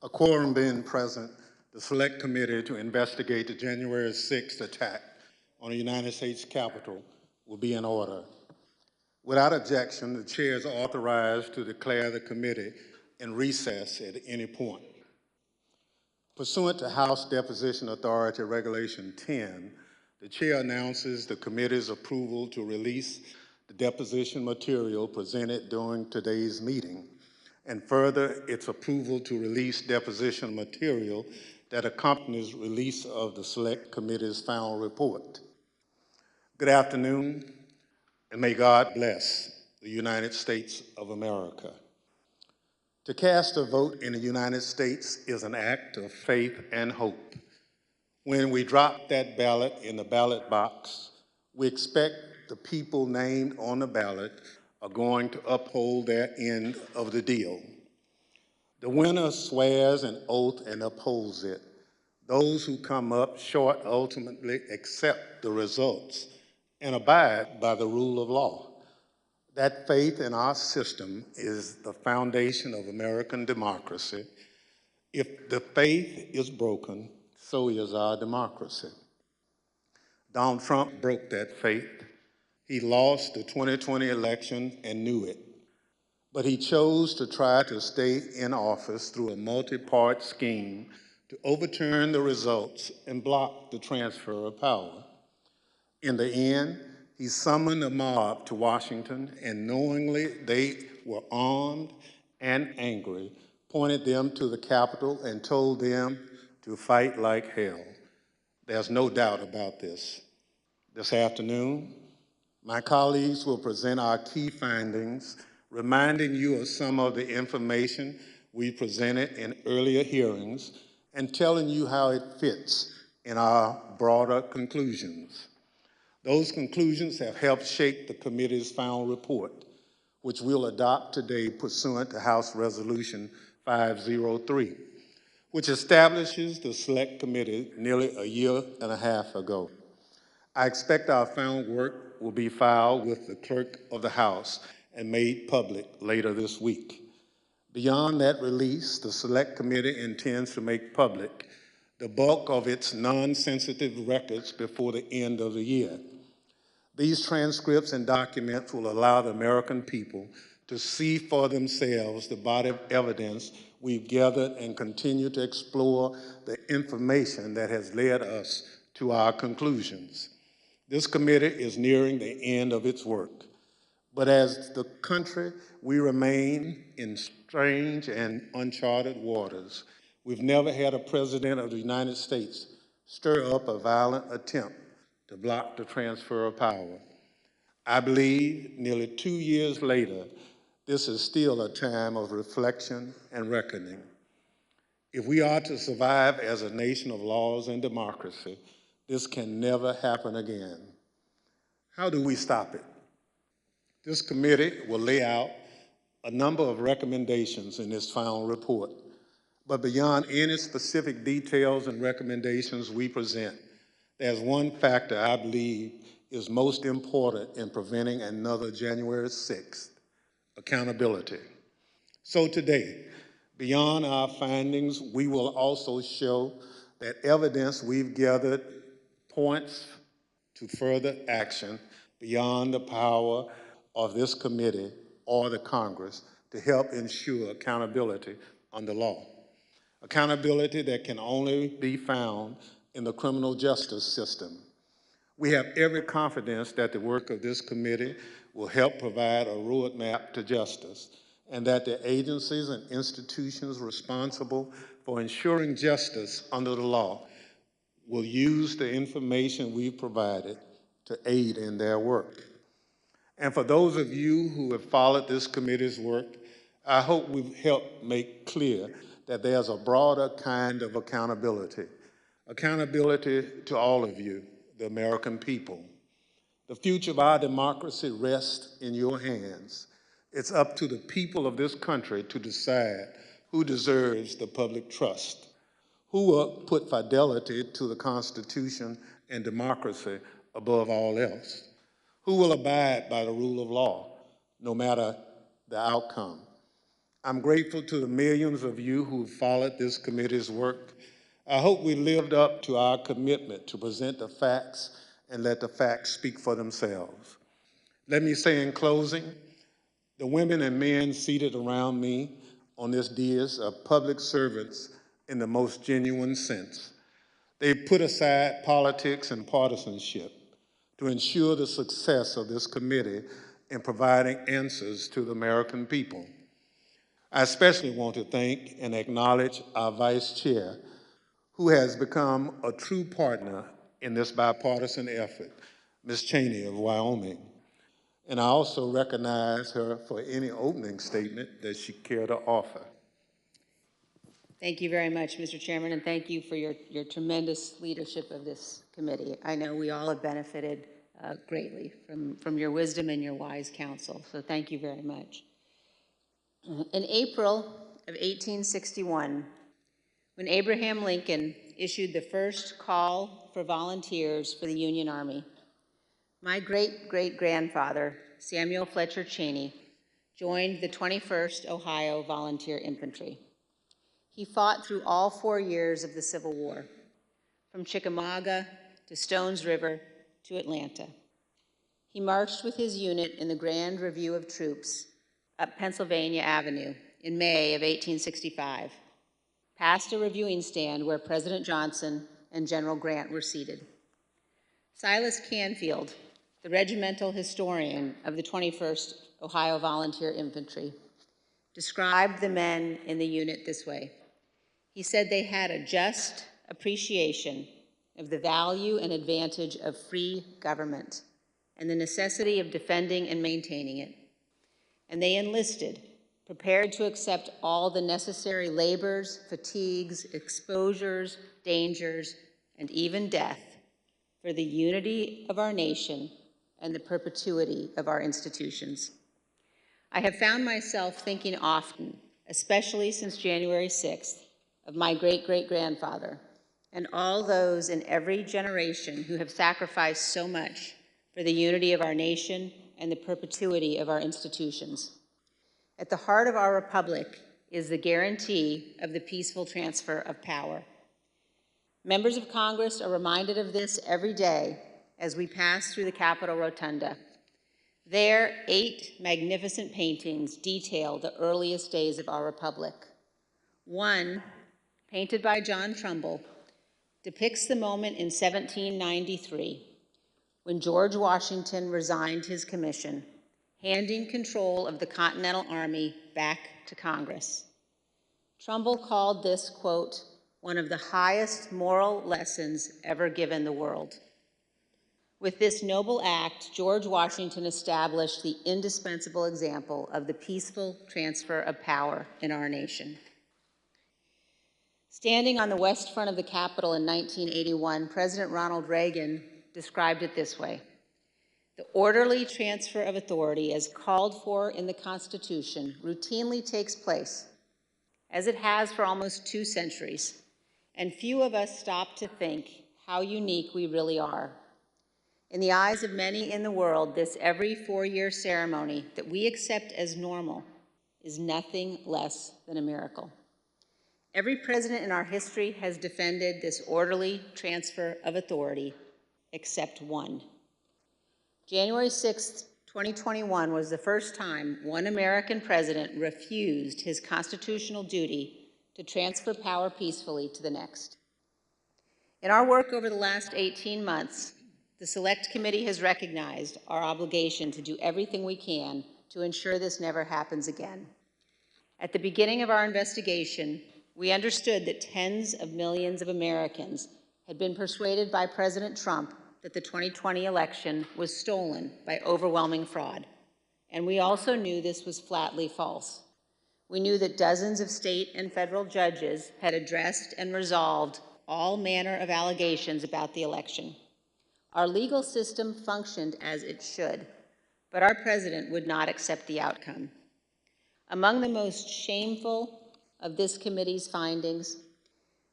A quorum being present, the Select Committee to investigate the January 6th attack on the United States Capitol will be in order. Without objection, the chair is authorized to declare the committee in recess at any point. Pursuant to House Deposition Authority Regulation 10, the chair announces the committee's approval to release the deposition material presented during today's meeting, and further, its approval to release deposition material that accompanies release of the Select Committee's final report. Good afternoon, and may God bless the United States of America. To cast a vote in the United States is an act of faith and hope. When we drop that ballot in the ballot box, we expect the people named on the ballot are going to uphold their end of the deal. The winner swears an oath and upholds it. Those who come up short ultimately accept the results and abide by the rule of law. That faith in our system is the foundation of American democracy. If the faith is broken, so is our democracy. Donald Trump broke that faith. He lost the 2020 election and knew it. But he chose to try to stay in office through a multi-part scheme to overturn the results and block the transfer of power. In the end, he summoned a mob to Washington, and knowingly they were armed and angry, pointed them to the Capitol and told them to fight like hell. There's no doubt about this. This afternoon, my colleagues will present our key findings, reminding you of some of the information we presented in earlier hearings and telling you how it fits in our broader conclusions. Those conclusions have helped shape the committee's final report, which we'll adopt today pursuant to House Resolution 503, which establishes the Select Committee nearly a year and a half ago. I expect our final work will be filed with the Clerk of the House and made public later this week. Beyond that release, the Select Committee intends to make public the bulk of its non-sensitive records before the end of the year. These transcripts and documents will allow the American people to see for themselves the body of evidence we've gathered and continue to explore the information that has led us to our conclusions. This committee is nearing the end of its work, but as the country, we remain in strange and uncharted waters. We've never had a president of the United States stir up a violent attempt to block the transfer of power. I believe nearly 2 years later, this is still a time of reflection and reckoning. If we are to survive as a nation of laws and democracy, this can never happen again. How do we stop it? This committee will lay out a number of recommendations in this final report. But beyond any specific details and recommendations we present, there's one factor I believe is most important in preventing another January 6th: accountability. So today, beyond our findings, we will also show that evidence we've gathered points to further action beyond the power of this committee or the Congress to help ensure accountability under law. Accountability that can only be found in the criminal justice system. We have every confidence that the work of this committee will help provide a roadmap to justice, and that the agencies and institutions responsible for ensuring justice under the law will use the information we've provided to aid in their work. And for those of you who have followed this committee's work, I hope we've helped make clear that there's a broader kind of accountability. Accountability to all of you, the American people. The future of our democracy rests in your hands. It's up to the people of this country to decide who deserves the public trust, who will put fidelity to the Constitution and democracy above all else, who will abide by the rule of law, no matter the outcome. I'm grateful to the millions of you who followed this committee's work. I hope we lived up to our commitment to present the facts and let the facts speak for themselves. Let me say in closing, the women and men seated around me on this dais are public servants in the most genuine sense. They put aside politics and partisanship to ensure the success of this committee in providing answers to the American people. I especially want to thank and acknowledge our Vice Chair, who has become a true partner in this bipartisan effort, Ms. Cheney of Wyoming. And I also recognize her for any opening statement that she cared to offer. Thank you very much, Mr. Chairman, and thank you for your tremendous leadership of this committee. I know we all have benefited greatly from your wisdom and your wise counsel, so thank you very much. In April of 1861, when Abraham Lincoln issued the first call for volunteers for the Union Army, my great-great-grandfather, Samuel Fletcher Cheney, joined the 21st Ohio Volunteer Infantry. He fought through all 4 years of the Civil War, from Chickamauga to Stones River to Atlanta. He marched with his unit in the Grand Review of Troops up Pennsylvania Avenue in May of 1865, past a reviewing stand where President Johnson and General Grant were seated. Silas Canfield, the regimental historian of the 21st Ohio Volunteer Infantry, described the men in the unit this way. He said they had a just appreciation of the value and advantage of free government and the necessity of defending and maintaining it. And they enlisted, prepared to accept all the necessary labors, fatigues, exposures, dangers, and even death for the unity of our nation and the perpetuity of our institutions. I have found myself thinking often, especially since January 6th, of my great-great-grandfather and all those in every generation who have sacrificed so much for the unity of our nation and the perpetuity of our institutions. At the heart of our republic is the guarantee of the peaceful transfer of power. Members of Congress are reminded of this every day as we pass through the Capitol Rotunda. There, 8 magnificent paintings detail the earliest days of our republic. One, painted by John Trumbull, depicts the moment in 1793 when George Washington resigned his commission, handing control of the Continental Army back to Congress. Trumbull called this, quote, one of the highest moral lessons ever given the world. With this noble act, George Washington established the indispensable example of the peaceful transfer of power in our nation. Standing on the west front of the Capitol in 1981, President Ronald Reagan described it this way: the orderly transfer of authority as called for in the Constitution routinely takes place, as it has for almost 2 centuries, and few of us stop to think how unique we really are. In the eyes of many in the world, this every 4-year ceremony that we accept as normal is nothing less than a miracle. Every president in our history has defended this orderly transfer of authority, except one. January 6, 2021 was the first time one American president refused his constitutional duty to transfer power peacefully to the next. In our work over the last 18 months, the Select Committee has recognized our obligation to do everything we can to ensure this never happens again. At the beginning of our investigation, we understood that tens of millions of Americans had been persuaded by President Trump that the 2020 election was stolen by overwhelming fraud. And we also knew this was flatly false. We knew that dozens of state and federal judges had addressed and resolved all manner of allegations about the election. Our legal system functioned as it should, but our president would not accept the outcome. Among the most shameful of this committee's findings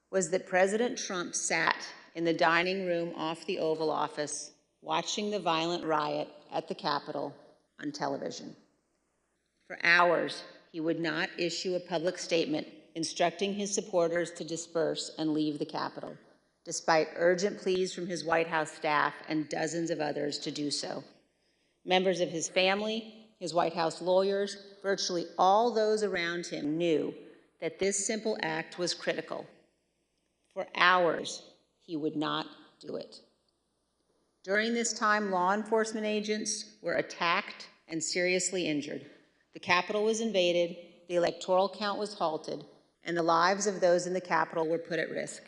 was that President Trump sat in the dining room off the Oval Office watching the violent riot at the Capitol on television. For hours, he would not issue a public statement instructing his supporters to disperse and leave the Capitol, despite urgent pleas from his White House staff and dozens of others to do so. Members of his family, his White House lawyers, virtually all those around him knew that this simple act was critical. For hours, he would not do it. During this time, law enforcement agents were attacked and seriously injured. The Capitol was invaded, the electoral count was halted, and the lives of those in the Capitol were put at risk.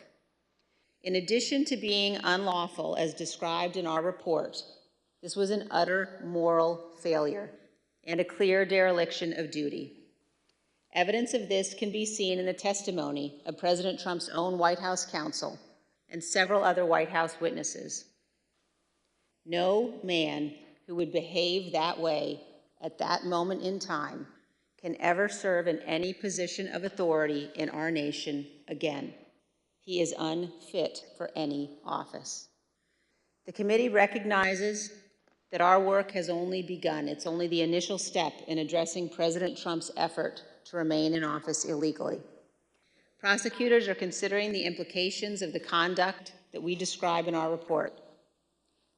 In addition to being unlawful, as described in our report, this was an utter moral failure and a clear dereliction of duty. Evidence of this can be seen in the testimony of President Trump's own White House counsel and several other White House witnesses. No man who would behave that way at that moment in time can ever serve in any position of authority in our nation again. He is unfit for any office. The committee recognizes that our work has only begun. It's only the initial step in addressing President Trump's effort to remain in office illegally. Prosecutors are considering the implications of the conduct that we describe in our report,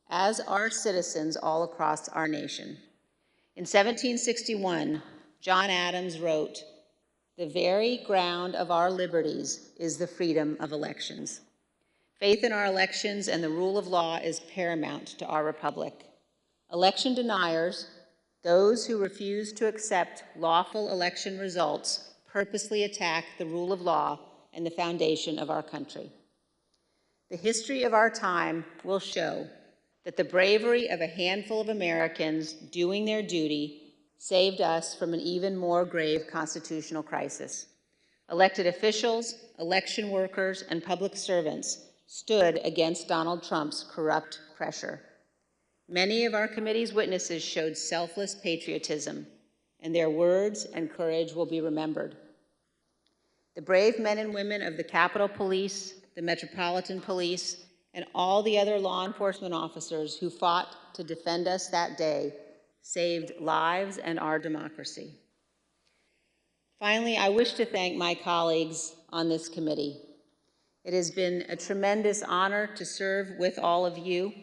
as are citizens all across our nation. In 1761, John Adams wrote, "The very ground of our liberties is the freedom of elections." Faith in our elections and the rule of law is paramount to our republic. Election deniers, those who refuse to accept lawful election results, purposely attack the rule of law and the foundation of our country. The history of our time will show that the bravery of a handful of Americans doing their duty saved us from an even more grave constitutional crisis. Elected officials, election workers, and public servants stood against Donald Trump's corrupt pressure. Many of our committee's witnesses showed selfless patriotism, and their words and courage will be remembered. The brave men and women of the Capitol Police, the Metropolitan Police, and all the other law enforcement officers who fought to defend us that day saved lives and our democracy. Finally, I wish to thank my colleagues on this committee. It has been a tremendous honor to serve with all of you.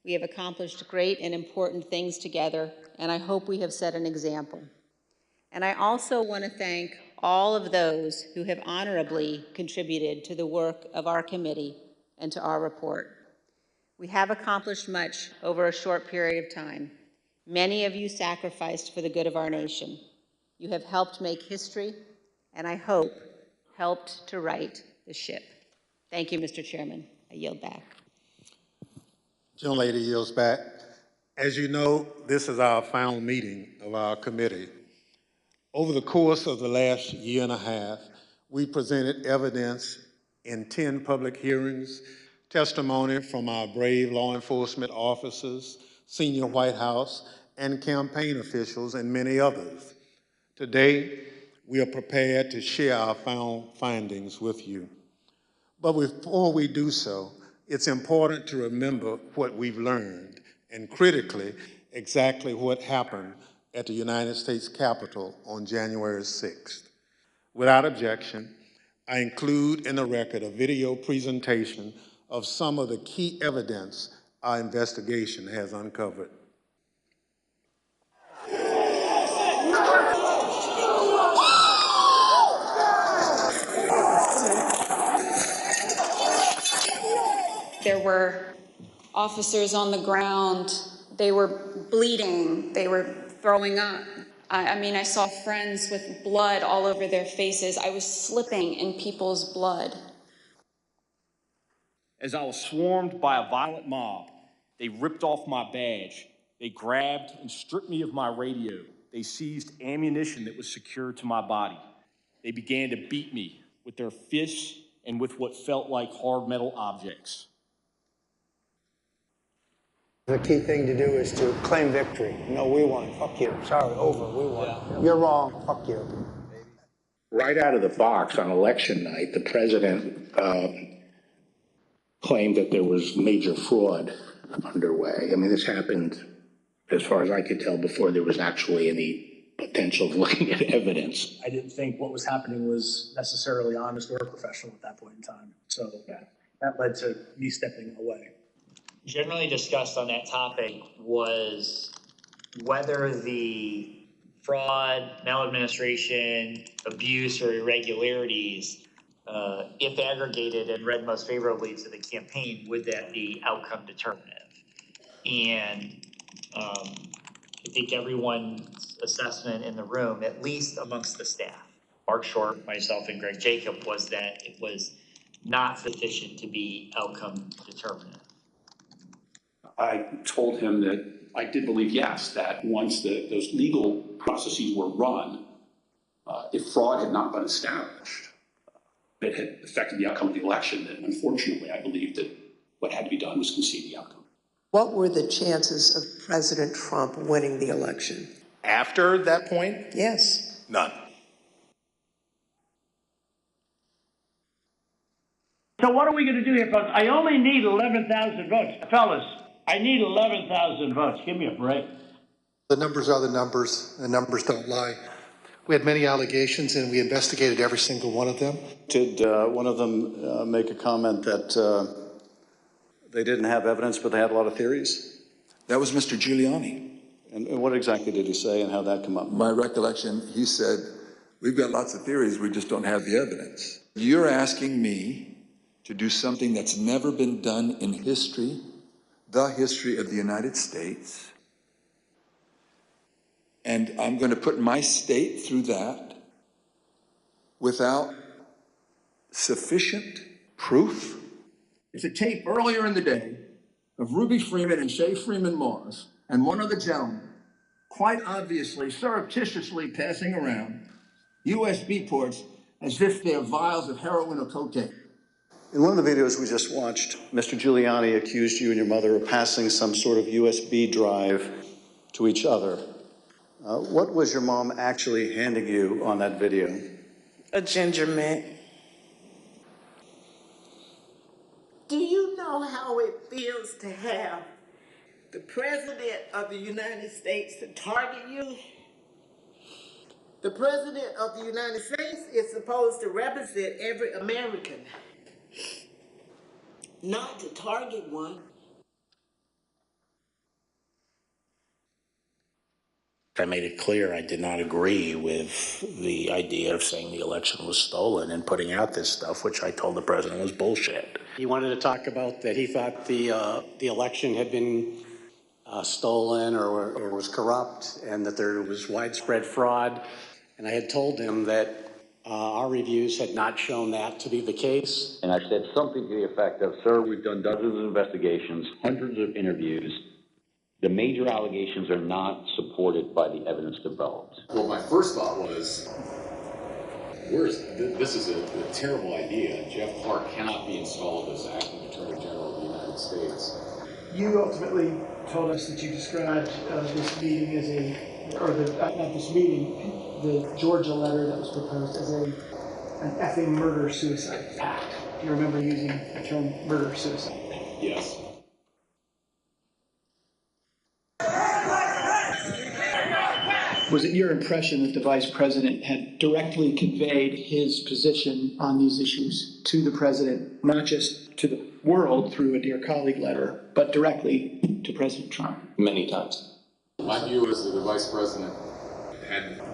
We have accomplished great and important things together, and I hope we have set an example. And I also want to thank all of those who have honorably contributed to the work of our committee and to our report. We have accomplished much over a short period of time. Many of you sacrificed for the good of our nation. You have helped make history, and I hope helped to right the ship. Thank you, Mr. Chairman. I yield back. Gentlelady yields back. As you know, this is our final meeting of our committee. Over the course of the last year and a half, we presented evidence in 10 public hearings, testimony from our brave law enforcement officers, senior White House and campaign officials, and many others. Today, we are prepared to share our final findings with you. But before we do so, it's important to remember what we've learned, and critically, exactly what happened at the United States Capitol on January 6th. Without objection, I include in the record a video presentation of some of the key evidence our investigation has uncovered. There were officers on the ground. They were bleeding. They were throwing up. I mean, I saw friends with blood all over their faces. I was slipping in people's blood. As I was swarmed by a violent mob, they ripped off my badge. They grabbed and stripped me of my radio. They seized ammunition that was secured to my body. They began to beat me with their fists and with what felt like hard metal objects. The key thing to do is to claim victory. No, we won. Fuck you. Sorry, over. We won. Yeah. You're wrong. Fuck you. Right out of the box on election night, the president claimed that there was major fraud underway. I mean, this happened, as far as I could tell, before there was actually any potential of looking at evidence. I didn't think what was happening was necessarily honest or professional at that point in time. So that led to me stepping away. Generally discussed on that topic was whether the fraud, maladministration, abuse, or irregularities, if aggregated and read most favorably to the campaign, would that be outcome determinative? And I think everyone's assessment in the room, at least amongst the staff, Mark Short, myself, and Greg Jacob, was that it was not sufficient to be outcome determinative. I told him that I did believe, yes, that once those legal processes were run, if fraud had not been established, that had affected the outcome of the election, then unfortunately I believed that what had to be done was concede the outcome. What were the chances of President Trump winning the election? After that point? Yes. None. So what are we going to do here, folks? I only need 11,000 votes. Fellas, I need 11,000 votes. Give me a break. The numbers are the numbers. The numbers don't lie. We had many allegations, and we investigated every single one of them. Did one of them make a comment that they didn't have evidence, but they had a lot of theories? That was Mr. Giuliani. And what exactly did he say, and how'd that come up? My recollection, he said, we've got lots of theories, we just don't have the evidence. You're asking me to do something that's never been done in history, the history of the United States. And I'm going to put my state through that without sufficient proof. It's a tape earlier in the day of Ruby Freeman and Shay Freeman Moss and one other gentleman quite obviously, surreptitiously passing around USB ports as if they're vials of heroin or cocaine. In one of the videos we just watched, Mr. Giuliani accused you and your mother of passing some sort of USB drive to each other. What was your mom actually handing you on that video? A ginger mint. Do you know how it feels to have the President of the United States to target you? The President of the United States is supposed to represent every American, not to target one. I made it clear I did not agree with the idea of saying the election was stolen and putting out this stuff, which I told the president was bullshit. He wanted to talk about that he thought the election had been stolen or was corrupt, and that there was widespread fraud. And I had told him that our reviews had not shown that to be the case. And I said something to the effect of, sir, we've done dozens of investigations, hundreds of interviews. The major allegations are not supported by the evidence developed. Well, my first thought was, this is a terrible idea. Jeff Clark cannot be installed as acting Attorney General of the United States. You ultimately told us that you described this meeting as not this meeting, the Georgia letter that was proposed as an effing murder-suicide pact. Do you remember using the term murder-suicide? Yes. Was it your impression that the Vice President had directly conveyed his position on these issues to the President, not just to the world through a Dear Colleague letter, but directly to President Trump? Many times. My view is that the Vice President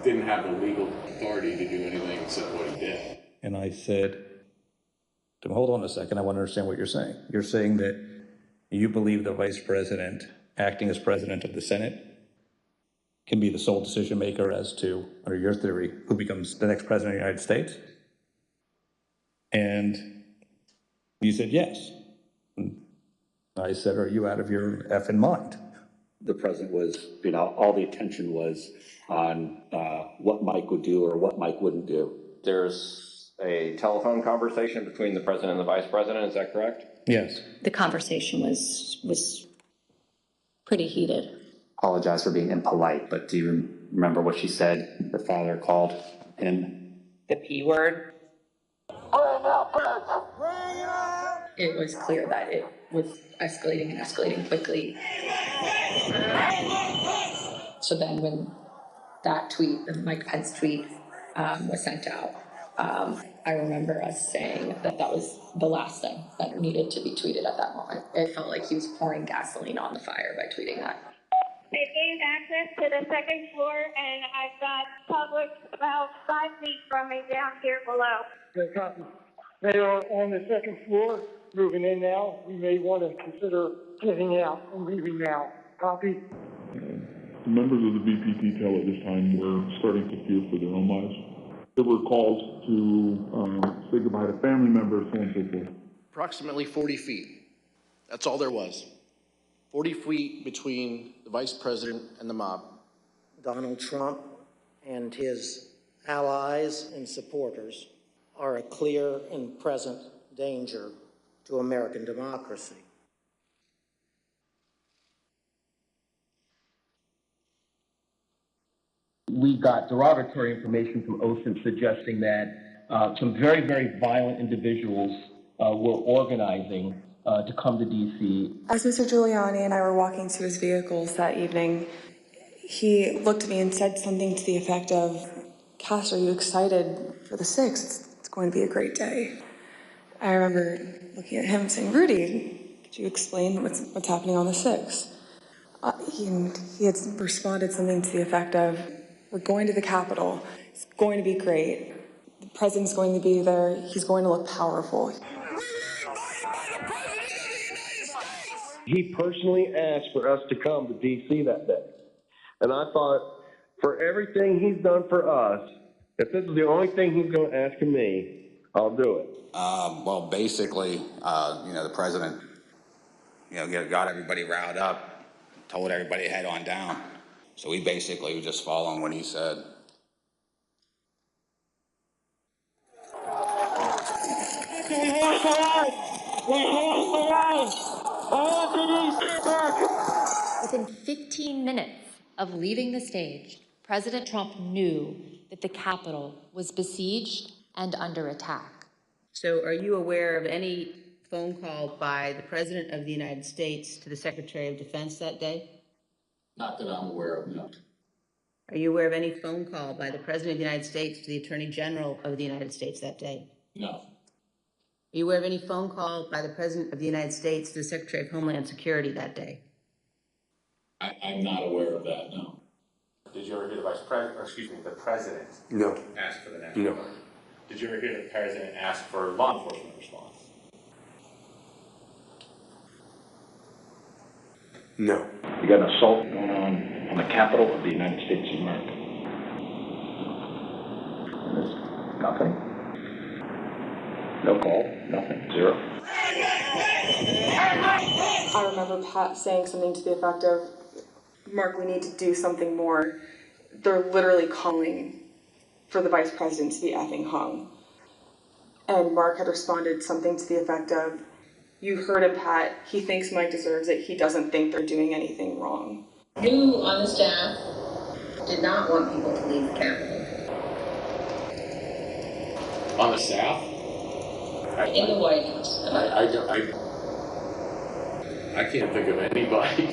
didn't have the legal authority to do anything except what he did. And I said, hold on a second, I want to understand what you're saying. You're saying that you believe the Vice President, acting as President of the Senate, can be the sole decision maker as to, under your theory, who becomes the next President of the United States? And you said yes. And I said, are you out of your effing mind? The president was, all the attention was on what Mike would do or what Mike wouldn't do. There's a telephone conversation between the president and the vice president, is that correct? Yes. The conversation was pretty heated. Apologize for being impolite, but do you remember what she said? Her father called him The P word. It was clear that it was escalating and escalating quickly. So then when that tweet, the Mike Pence tweet, was sent out, I remember us saying that that was the last thing that needed to be tweeted at that moment. It felt like he was pouring gasoline on the fire by tweeting that. They gained access to the second floor, and I've got public about 5 feet from me down here below. They are on the second floor, moving in now. We may want to consider getting out and leaving now. Copy? The members of the VP detail at this time were starting to fear for their own lives. There were calls to say goodbye to family members, so on and so forth. Approximately 40 feet. That's all there was. 40 feet between the vice president and the mob. Donald Trump and his allies and supporters are a clear and present danger to American democracy. We got derogatory information from OSINT suggesting that some very, very violent individuals were organizing to come to D.C. As Mr. Giuliani and I were walking to his vehicles that evening, he looked at me and said something to the effect of, "Cass, are you excited for the 6th? It's going to be a great day." I remember looking at him and saying, "Rudy, could you explain what's happening on the 6th? He had responded something to the effect of, "We're going to the Capitol. It's going to be great. The president's going to be there. He's going to look powerful." He personally asked for us to come to D.C. that day. And I thought, for everything he's done for us, if this is the only thing he's going to ask of me, I'll do it. Well, basically, the president, got everybody riled up, told everybody to head on down. So we basically were just following what he said. Within 15 minutes of leaving the stage, President Trump knew that the Capitol was besieged and under attack. So are you aware of any phone call by the President of the United States to the Secretary of Defense that day? Not that I'm aware of, no. Are you aware of any phone call by the President of the United States to the Attorney General of the United States that day? No. Are you aware of any phone call by the President of the United States to the Secretary of Homeland Security that day? I'm not aware of that, no. Did you ever hear the president No. ask for the National No. Guard? Did you ever hear the president ask for law enforcement response? No. You got an assault going on the Capitol of the United States of America. And there's nothing. No call, nothing, zero. I remember Pat saying something to the effect of, "Mark, we need to do something more. They're literally calling for the vice president to be effing hung." And Mark had responded something to the effect of, "You heard him, Pat. He thinks Mike deserves it. He doesn't think they're doing anything wrong." Who on the staff did not want people to leave the Capitol? On the staff? In the White House. I can't think of anybody,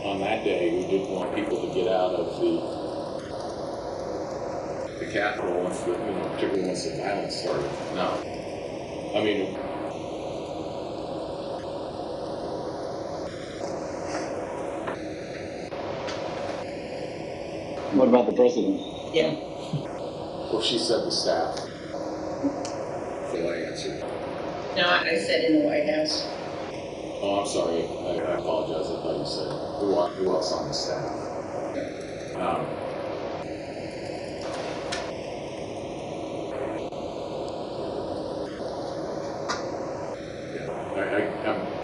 on that day who didn't want people to get out of the Capitol once particularly once the violence started. No. I mean, What about the president? Yeah. well, she said the staff. So I answered. No, I said in the White House. Oh, I'm sorry. I apologize. I thought you said who else on the staff.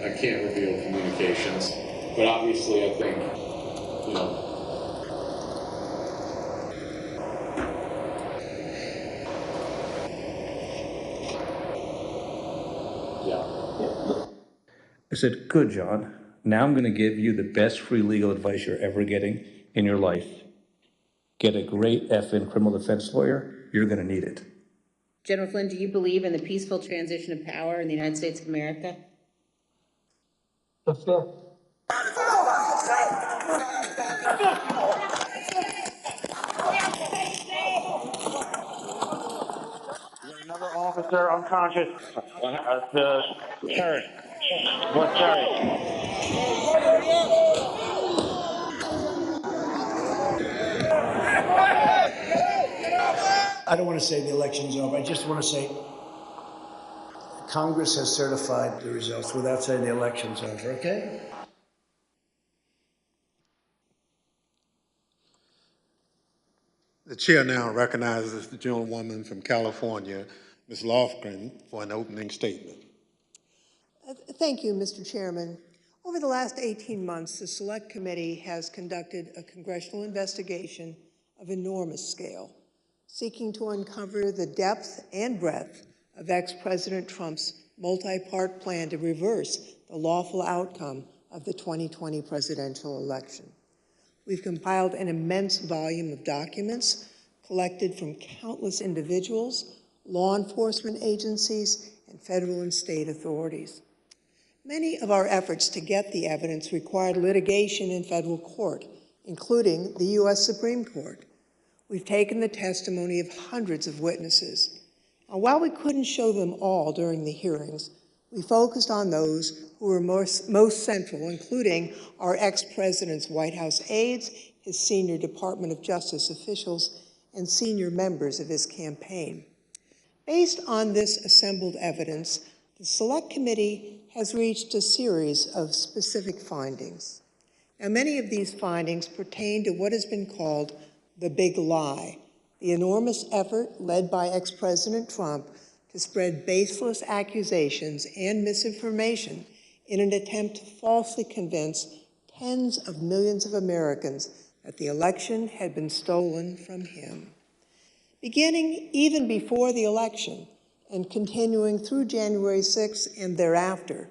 I can't reveal communications, but obviously I think, I said, "Good, John. Now I'm going to give you the best free legal advice you're ever getting in your life. Get a great effing criminal defense lawyer. You're going to need it." General Flynn, do you believe in the peaceful transition of power in the United States of America? That's fair. officer unconscious. The carry. What carry? I don't want to say the election is over. I just want to say Congress has certified the results without saying the election's over, okay? The chair now recognizes the gentlewoman from California, Ms. Lofgren, for an opening statement. Thank you, Mr. Chairman. Over the last 18 months, the Select Committee has conducted a congressional investigation of enormous scale, seeking to uncover the depth and breadth of ex-President Trump's multi-part plan to reverse the lawful outcome of the 2020 presidential election. We've compiled an immense volume of documents collected from countless individuals, law enforcement agencies, and federal and state authorities. Many of our efforts to get the evidence required litigation in federal court, including the U.S. Supreme Court. We've taken the testimony of hundreds of witnesses. Now, while we couldn't show them all during the hearings, we focused on those who were most central, including our ex-president's White House aides, his senior Department of Justice officials, and senior members of his campaign. Based on this assembled evidence, the Select Committee has reached a series of specific findings. Now, many of these findings pertain to what has been called the big lie, the enormous effort led by ex-President Trump to spread baseless accusations and misinformation in an attempt to falsely convince tens of millions of Americans that the election had been stolen from him. Beginning even before the election and continuing through January 6th and thereafter,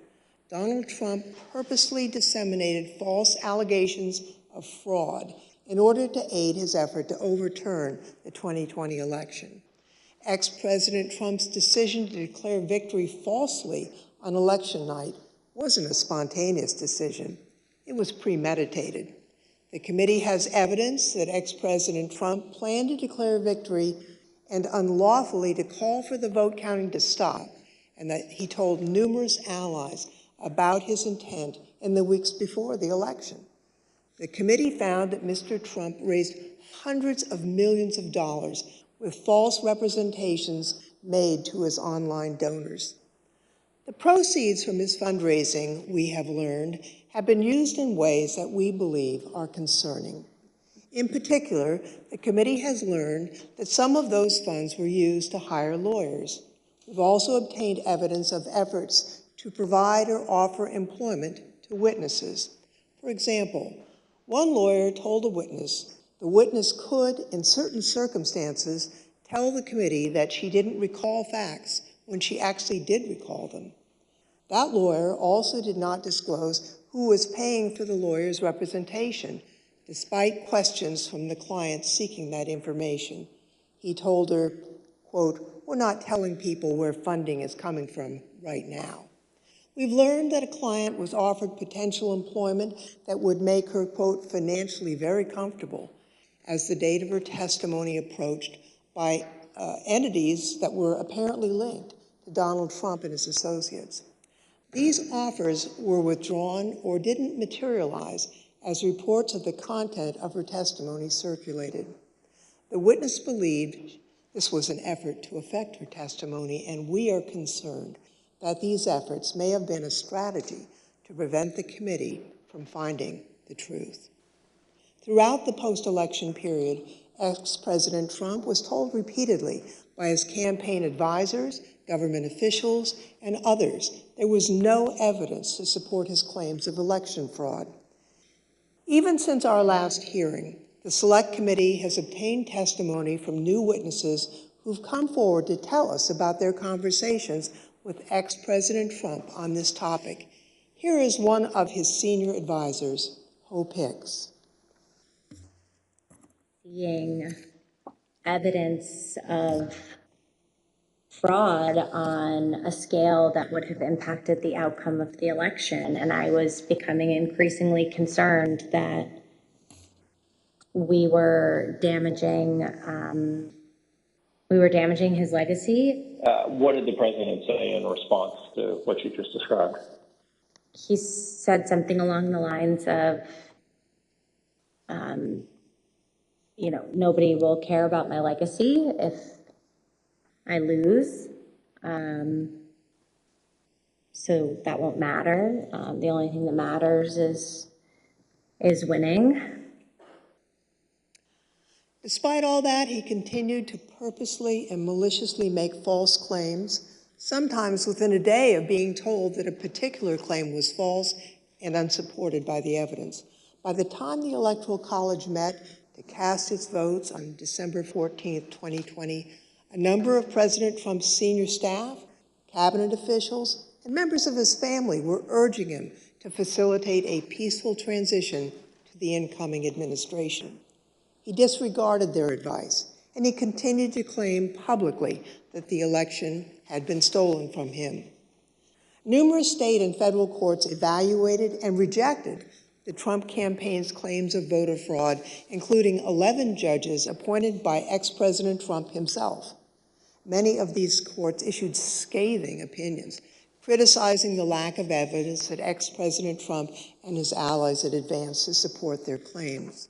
Donald Trump purposely disseminated false allegations of fraud in order to aid his effort to overturn the 2020 election. Ex-President Trump's decision to declare victory falsely on election night wasn't a spontaneous decision. It was premeditated. The committee has evidence that ex-President Trump planned to declare victory and unlawfully to call for the vote counting to stop, and that he told numerous allies about his intent in the weeks before the election. The committee found that Mr. Trump raised hundreds of millions of dollars with false representations made to his online donors. The proceeds from his fundraising, we have learned, have been used in ways that we believe are concerning. In particular, the committee has learned that some of those funds were used to hire lawyers. We've also obtained evidence of efforts to provide or offer employment to witnesses. For example, one lawyer told a witness the witness could, in certain circumstances, tell the committee that she didn't recall facts when she actually did recall them. That lawyer also did not disclose who was paying for the lawyer's representation, despite questions from the client seeking that information. He told her, quote, "We're not telling people where funding is coming from right now." We've learned that a client was offered potential employment that would make her, quote, "financially very comfortable," as the date of her testimony approached, by entities that were apparently linked to Donald Trump and his associates. These offers were withdrawn or didn't materialize as reports of the content of her testimony circulated. The witness believed this was an effort to affect her testimony, and we are concerned that these efforts may have been a strategy to prevent the committee from finding the truth. Throughout the post-election period, ex-President Trump was told repeatedly by his campaign advisors, government officials, and others there was no evidence to support his claims of election fraud. Even since our last hearing, the Select Committee has obtained testimony from new witnesses who've come forward to tell us about their conversations with ex-President Trump on this topic. Here is one of his senior advisors, Hope Hicks. Seeing evidence of fraud on a scale that would have impacted the outcome of the election, and I was becoming increasingly concerned that we were damaging We were damaging his legacy. What did the president say in response to what you just described? He said something along the lines of, nobody will care about my legacy if I lose. So that won't matter. The only thing that matters is winning. Despite all that, he continued to purposely and maliciously make false claims, sometimes within a day of being told that a particular claim was false and unsupported by the evidence. By the time the Electoral College met to cast its votes on December 14th, 2020, a number of President Trump's senior staff, cabinet officials, and members of his family were urging him to facilitate a peaceful transition to the incoming administration. He disregarded their advice, and he continued to claim publicly that the election had been stolen from him. Numerous state and federal courts evaluated and rejected the Trump campaign's claims of voter fraud, including 11 judges appointed by ex-President Trump himself. Many of these courts issued scathing opinions, criticizing the lack of evidence that ex-President Trump and his allies had advanced to support their claims.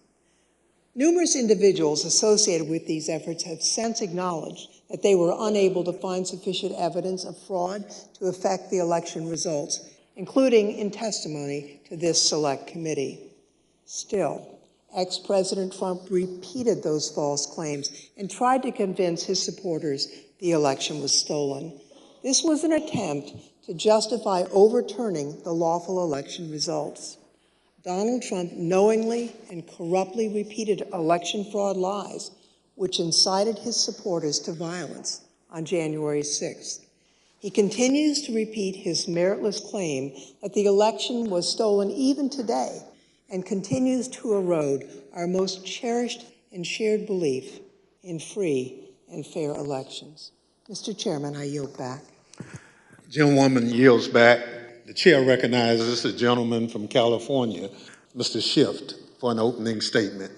Numerous individuals associated with these efforts have since acknowledged that they were unable to find sufficient evidence of fraud to affect the election results, including in testimony to this select committee. Still, ex-President Trump repeated those false claims and tried to convince his supporters the election was stolen. This was an attempt to justify overturning the lawful election results. Donald Trump knowingly and corruptly repeated election fraud lies, which incited his supporters to violence on January 6th. He continues to repeat his meritless claim that the election was stolen even today and continues to erode our most cherished and shared belief in free and fair elections. Mr. Chairman, I yield back. Gentlewoman yields back. The chair recognizes the gentleman from California, Mr. Schiff, for an opening statement.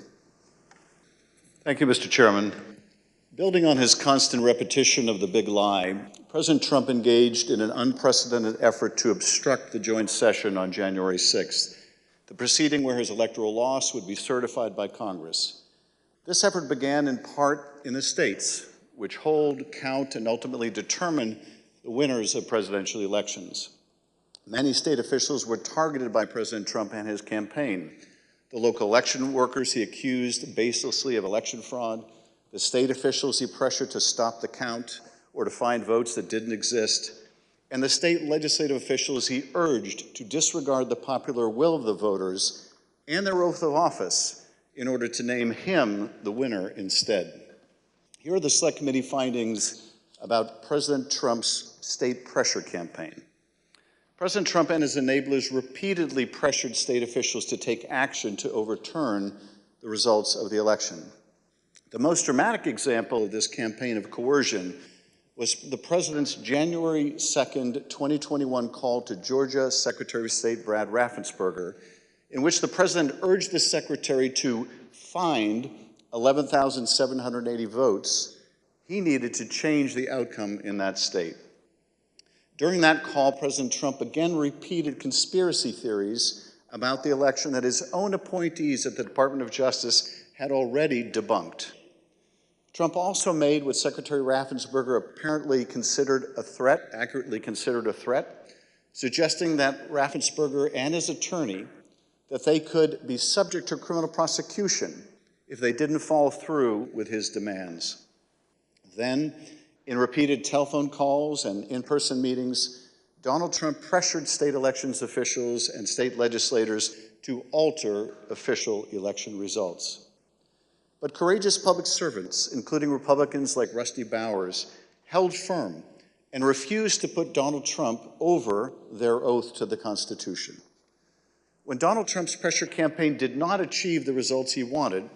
Thank you, Mr. Chairman. Building on his constant repetition of the big lie, President Trump engaged in an unprecedented effort to obstruct the joint session on January 6th, the proceeding where his electoral loss would be certified by Congress. This effort began in part in the states, which hold, count, and ultimately determine the winners of presidential elections. Many state officials were targeted by President Trump and his campaign. The local election workers he accused baselessly of election fraud, the state officials he pressured to stop the count or to find votes that didn't exist, and the state legislative officials he urged to disregard the popular will of the voters and their oath of office in order to name him the winner instead. Here are the Select Committee findings about President Trump's state pressure campaign. President Trump and his enablers repeatedly pressured state officials to take action to overturn the results of the election. The most dramatic example of this campaign of coercion was the president's January 2nd, 2021 call to Georgia Secretary of State Brad Raffensperger, in which the president urged the secretary to find 11,780 votes he needed to change the outcome in that state. During that call, President Trump again repeated conspiracy theories about the election that his own appointees at the Department of Justice had already debunked. Trump also made what Secretary Raffensperger apparently considered a threat, accurately considered a threat, suggesting that Raffensperger and his attorney, that they could be subject to criminal prosecution if they didn't follow through with his demands. Then, in repeated telephone calls and in-person meetings, Donald Trump pressured state elections officials and state legislators to alter official election results. But courageous public servants, including Republicans like Rusty Bowers, held firm and refused to put Donald Trump over their oath to the Constitution. When Donald Trump's pressure campaign did not achieve the results he wanted,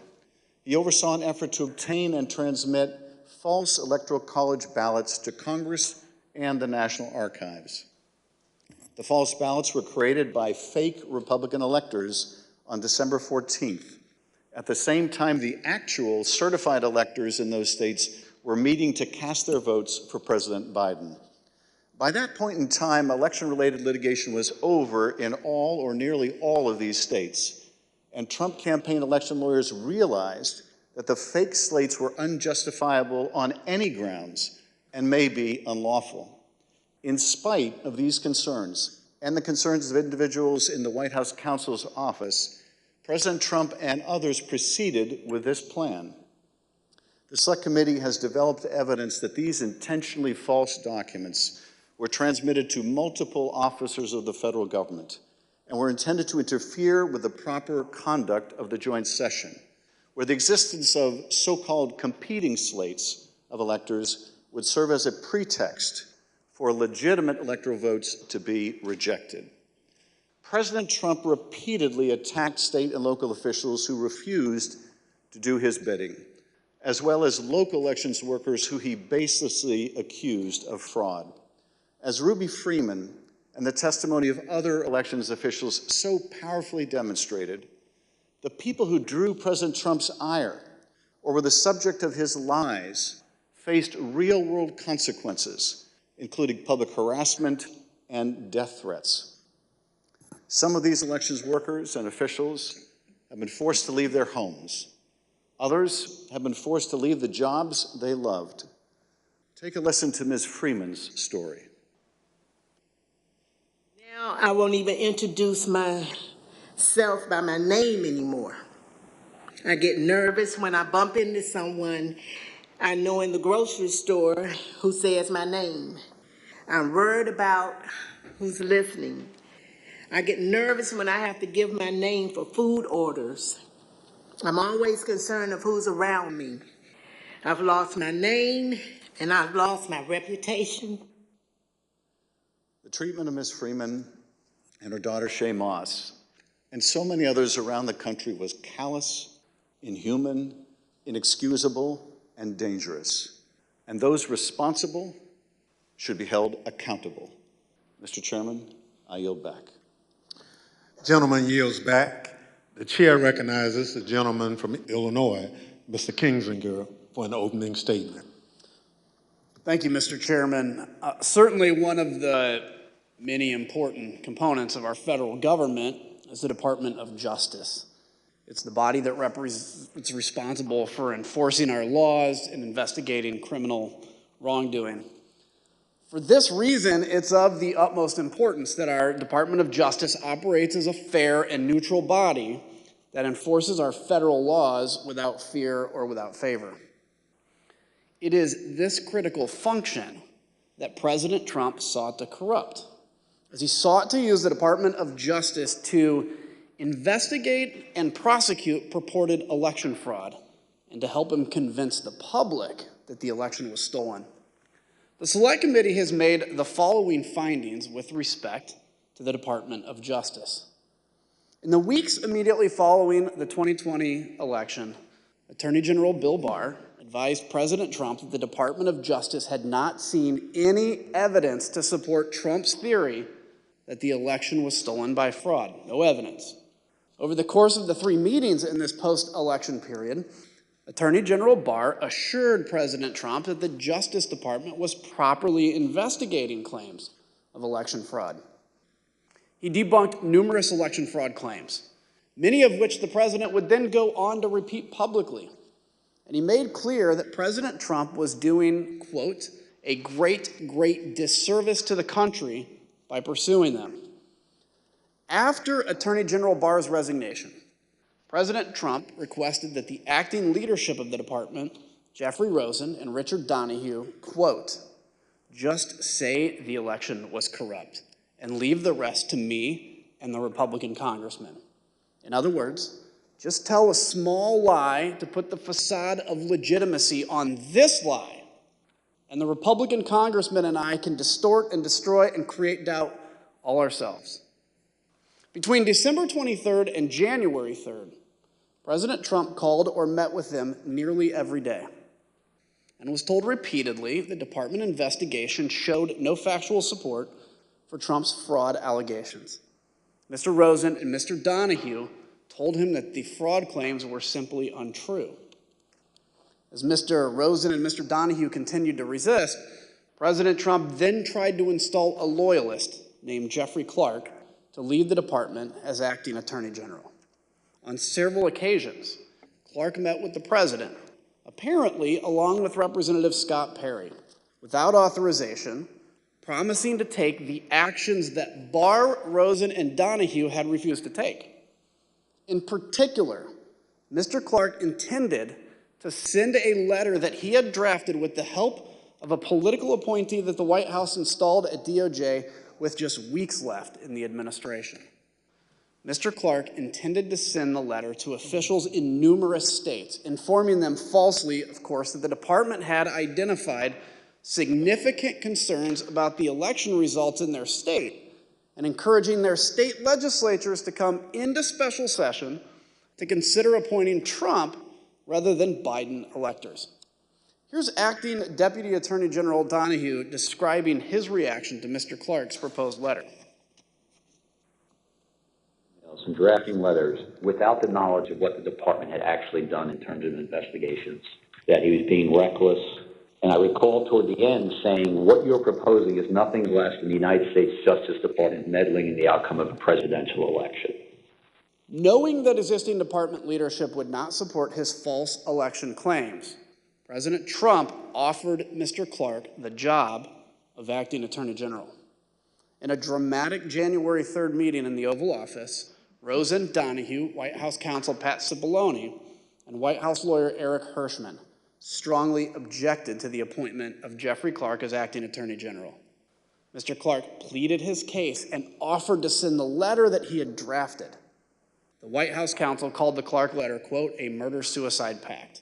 he oversaw an effort to obtain and transmit false Electoral College ballots to Congress and the National Archives. The false ballots were created by fake Republican electors on December 14th. At the same time, the actual certified electors in those states were meeting to cast their votes for President Biden. By that point in time, election-related litigation was over in all or nearly all of these states, and Trump campaign election lawyers realized that the fake slates were unjustifiable on any grounds and may be unlawful. In spite of these concerns and the concerns of individuals in the White House counsel's office, President Trump and others proceeded with this plan. The Select Committee has developed evidence that these intentionally false documents were transmitted to multiple officers of the federal government and were intended to interfere with the proper conduct of the joint session, where the existence of so-called competing slates of electors would serve as a pretext for legitimate electoral votes to be rejected. President Trump repeatedly attacked state and local officials who refused to do his bidding, as well as local elections workers who he baselessly accused of fraud. As Ruby Freeman and the testimony of other elections officials so powerfully demonstrated, the people who drew President Trump's ire or were the subject of his lies faced real-world consequences, including public harassment and death threats. Some of these elections workers and officials have been forced to leave their homes. Others have been forced to leave the jobs they loved. Take a listen to Ms. Freeman's story. Now I won't even introduce myself by my name anymore. I get nervous when I bump into someone I know in the grocery store who says my name. I'm worried about who's listening. I get nervous when I have to give my name for food orders. I'm always concerned of who's around me. I've lost my name and I've lost my reputation. The treatment of Ms. Freeman and her daughter Shay Moss and so many others around the country was callous, inhuman, inexcusable, and dangerous. And those responsible should be held accountable. Mr. Chairman, I yield back. Gentleman yields back. The chair recognizes the gentleman from Illinois, Mr. Kinzinger, for an opening statement. Thank you, Mr. Chairman. Certainly one of the many important components of our federal government is the Department of Justice. It's the body that it's responsible for enforcing our laws and investigating criminal wrongdoing. For this reason, it's of the utmost importance that our Department of Justice operates as a fair and neutral body that enforces our federal laws without fear or without favor. It is this critical function that President Trump sought to corrupt, as he sought to use the Department of Justice to investigate and prosecute purported election fraud and to help him convince the public that the election was stolen. The Select Committee has made the following findings with respect to the Department of Justice. In the weeks immediately following the 2020 election, Attorney General Bill Barr advised President Trump that the Department of Justice had not seen any evidence to support Trump's theory that the election was stolen by fraud. No evidence. Over the course of the 3 meetings in this post-election period, Attorney General Barr assured President Trump that the Justice Department was properly investigating claims of election fraud. He debunked numerous election fraud claims, many of which the president would then go on to repeat publicly. And he made clear that President Trump was doing, quote, a great disservice to the country by pursuing them. After Attorney General Barr's resignation, President Trump requested that the acting leadership of the department, Jeffrey Rosen and Richard Donahue, quote, just say the election was corrupt and leave the rest to me and the Republican congressmen. In other words, just tell a small lie to put the facade of legitimacy on this lie, and the Republican congressmen and I can distort and destroy and create doubt all ourselves. Between December 23rd and January 3rd, President Trump called or met with them nearly every day and was told repeatedly the department investigation showed no factual support for Trump's fraud allegations. Mr. Rosen and Mr. Donahue told him that the fraud claims were simply untrue. As Mr. Rosen and Mr. Donahue continued to resist, President Trump then tried to install a loyalist named Jeffrey Clark to lead the department as acting Attorney General. On several occasions, Clark met with the president, apparently along with Representative Scott Perry, without authorization, promising to take the actions that Barr, Rosen, and Donahue had refused to take. In particular, Mr. Clark intended to send a letter that he had drafted with the help of a political appointee that the White House installed at DOJ with just weeks left in the administration. Mr. Clark intended to send the letter to officials in numerous states, informing them falsely, of course, that the department had identified significant concerns about the election results in their state and encouraging their state legislatures to come into special session to consider appointing Trump rather than Biden electors. Here's Acting Deputy Attorney General Donahue describing his reaction to Mr. Clark's proposed letter. Some drafting letters without the knowledge of what the department had actually done in terms of investigations, that he was being reckless. And I recall toward the end saying, what you're proposing is nothing less than the United States Justice Department meddling in the outcome of a presidential election. Knowing that existing department leadership would not support his false election claims, President Trump offered Mr. Clark the job of acting Attorney General. In a dramatic January 3rd meeting in the Oval Office, Rosen, Donahue, White House counsel Pat Cipollone, and White House lawyer Eric Hirschman strongly objected to the appointment of Jeffrey Clark as acting Attorney General. Mr. Clark pleaded his case and offered to send the letter that he had drafted. The White House counsel called the Clark letter, quote, a murder-suicide pact.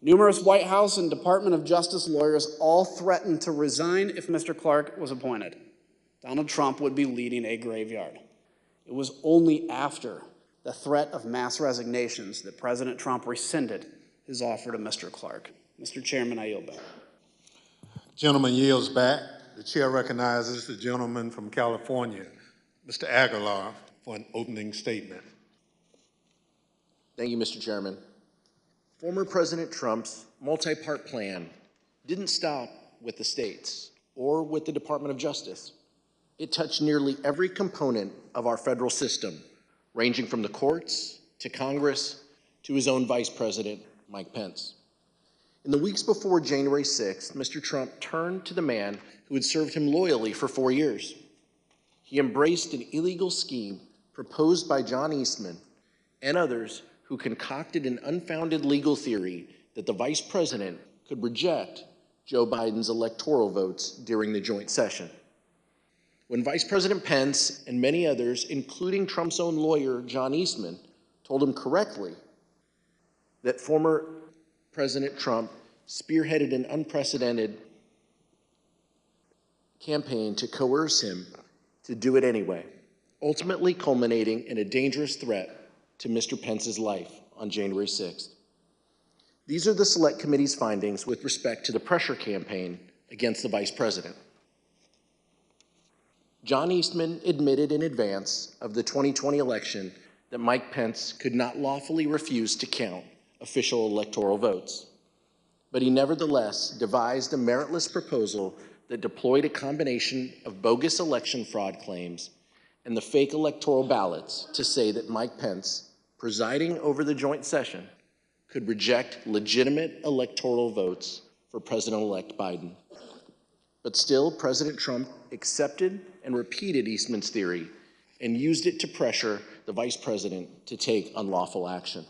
Numerous White House and Department of Justice lawyers all threatened to resign if Mr. Clark was appointed. Donald Trump would be leading a graveyard. It was only after the threat of mass resignations that President Trump rescinded his offer to Mr. Clark. Mr. Chairman, I yield back. Gentleman yields back. The chair recognizes the gentleman from California, Mr. Aguilar, for an opening statement. Thank you, Mr. Chairman. Former President Trump's multi-part plan didn't stop with the states or with the Department of Justice. It touched nearly every component of our federal system, ranging from the courts to Congress to his own Vice President, Mike Pence. In the weeks before January 6th, Mr. Trump turned to the man who had served him loyally for 4 years. He embraced an illegal scheme proposed by John Eastman and others who concocted an unfounded legal theory that the vice president could reject Joe Biden's electoral votes during the joint session. When Vice President Pence and many others, including Trump's own lawyer, John Eastman, told him correctly that former President Trump spearheaded an unprecedented campaign to coerce him to do it anyway, ultimately culminating in a dangerous threat to Mr. Pence's life on January 6th. These are the Select Committee's findings with respect to the pressure campaign against the Vice President. John Eastman admitted in advance of the 2020 election that Mike Pence could not lawfully refuse to count official electoral votes. But he nevertheless devised a meritless proposal that deployed a combination of bogus election fraud claims and the fake electoral ballots to say that Mike Pence, presiding over the joint session, could reject legitimate electoral votes for President-elect Biden. But still, President Trump accepted and repeated Eastman's theory and used it to pressure the vice president to take unlawful action.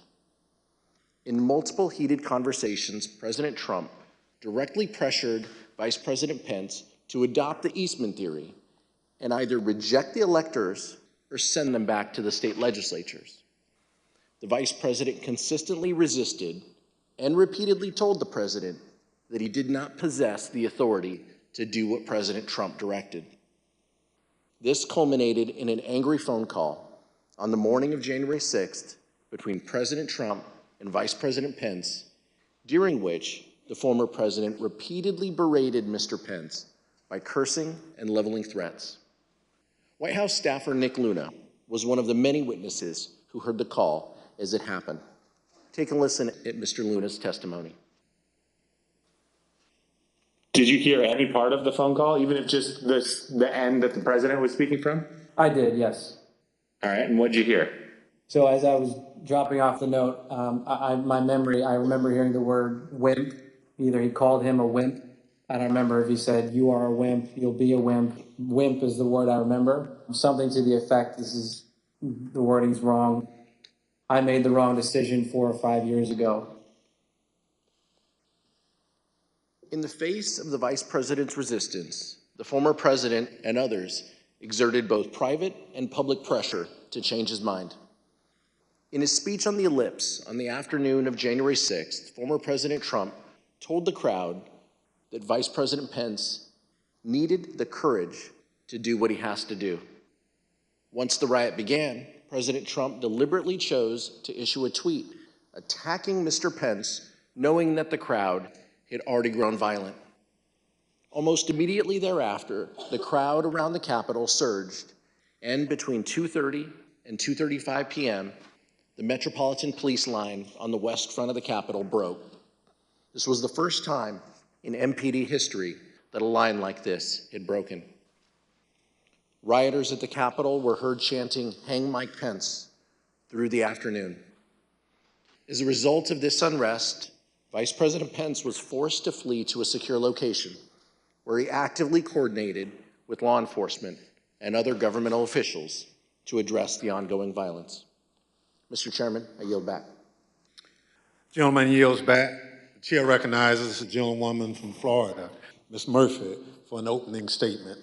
In multiple heated conversations, President Trump directly pressured Vice President Pence to adopt the Eastman theory and either reject the electors or send them back to the state legislatures. The vice president consistently resisted and repeatedly told the president that he did not possess the authority to do what President Trump directed. This culminated in an angry phone call on the morning of January 6th between President Trump and Vice President Pence, during which the former president repeatedly berated Mr. Pence by cursing and leveling threats. White House staffer Nick Luna was one of the many witnesses who heard the call as it happened. Take a listen at Mr. Luna's testimony. Did you hear any part of the phone call, even if just the end that the president was speaking from? I did, yes. All right, and what did you hear? So as I was dropping off the note, my memory, I remember hearing the word wimp. Either he called him a wimp. I don't remember if he said, "You are a wimp, you'll be a wimp." Wimp is the word I remember. Something to the effect, the wording's wrong. I made the wrong decision 4 or 5 years ago. In the face of the vice president's resistance, the former president and others exerted both private and public pressure to change his mind. In his speech on the Ellipse on the afternoon of January 6th, former President Trump told the crowd that Vice President Pence needed the courage to do what he has to do. Once the riot began, President Trump deliberately chose to issue a tweet attacking Mr. Pence, knowing that the crowd had already grown violent. Almost immediately thereafter, the crowd around the Capitol surged, and between 2:30 and 2:35 p.m., the Metropolitan Police line on the west front of the Capitol broke. This was the first time in MPD history that a line like this had broken. Rioters at the Capitol were heard chanting, "Hang Mike Pence," through the afternoon. As a result of this unrest, Vice President Pence was forced to flee to a secure location where he actively coordinated with law enforcement and other governmental officials to address the ongoing violence. Mr. Chairman, I yield back. Gentleman yields back. The chair recognizes the gentlewoman from Florida, Ms. Murphy, for an opening statement.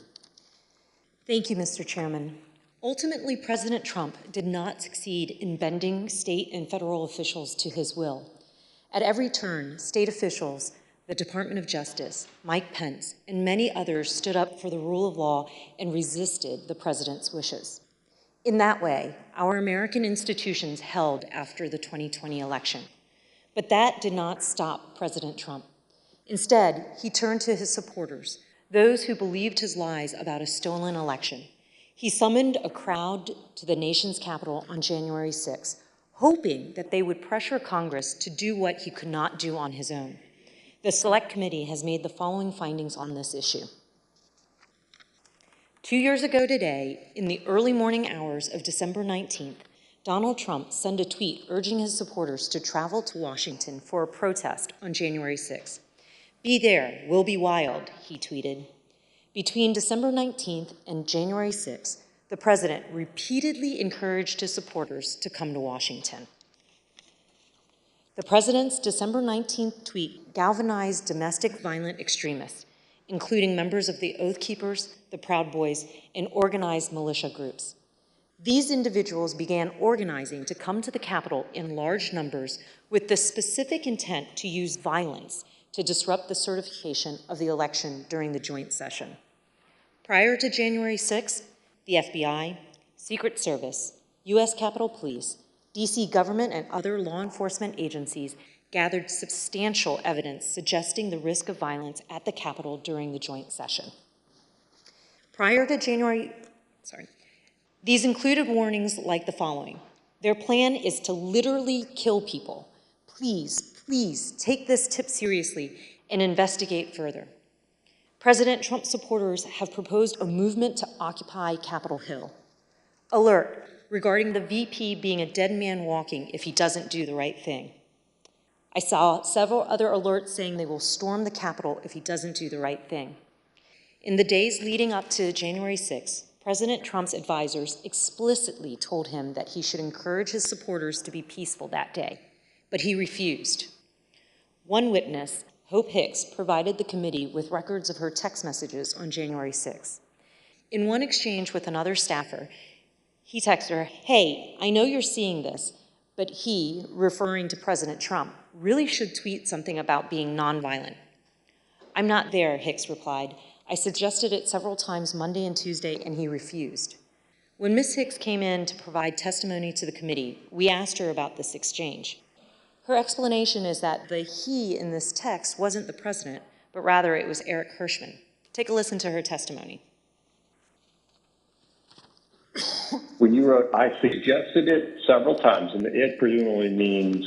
Thank you, Mr. Chairman. Ultimately, President Trump did not succeed in bending state and federal officials to his will. At every turn, state officials, the Department of Justice, Mike Pence, and many others stood up for the rule of law and resisted the president's wishes. In that way, our American institutions held after the 2020 election. But that did not stop President Trump. Instead, he turned to his supporters, those who believed his lies about a stolen election. He summoned a crowd to the nation's capital on January 6, hoping that they would pressure Congress to do what he could not do on his own. The Select Committee has made the following findings on this issue. 2 years ago today, in the early morning hours of December 19th, Donald Trump sent a tweet urging his supporters to travel to Washington for a protest on January 6th. "Be there, we'll be wild," he tweeted. Between December 19th and January 6th, the president repeatedly encouraged his supporters to come to Washington. The president's December 19th tweet galvanized domestic violent extremists, including members of the Oath Keepers, the Proud Boys, and organized militia groups. These individuals began organizing to come to the Capitol in large numbers with the specific intent to use violence to disrupt the certification of the election during the joint session. Prior to January 6th, the FBI, Secret Service, U.S. Capitol Police, D.C. government, and other law enforcement agencies gathered substantial evidence suggesting the risk of violence at the Capitol during the joint session. These included warnings like the following. Their plan is to literally kill people. Please take this tip seriously and investigate further. President Trump supporters have proposed a movement to occupy Capitol Hill. Alert regarding the VP being a dead man walking if he doesn't do the right thing. I saw several other alerts saying they will storm the Capitol if he doesn't do the right thing. In the days leading up to January 6th, President Trump's advisors explicitly told him that he should encourage his supporters to be peaceful that day, but he refused. One witness, Hope Hicks, provided the committee with records of her text messages on January 6th. In one exchange with another staffer, he texted her, "Hey, I know you're seeing this, but he," referring to President Trump, "really should tweet something about being nonviolent." "I'm not there," Hicks replied. "I suggested it several times Monday and Tuesday, and he refused." When Ms. Hicks came in to provide testimony to the committee, we asked her about this exchange. Her explanation is that the he in this text wasn't the president, but rather it was Eric Hirschman. Take a listen to her testimony. When you wrote, "I suggested it several times," and it presumably means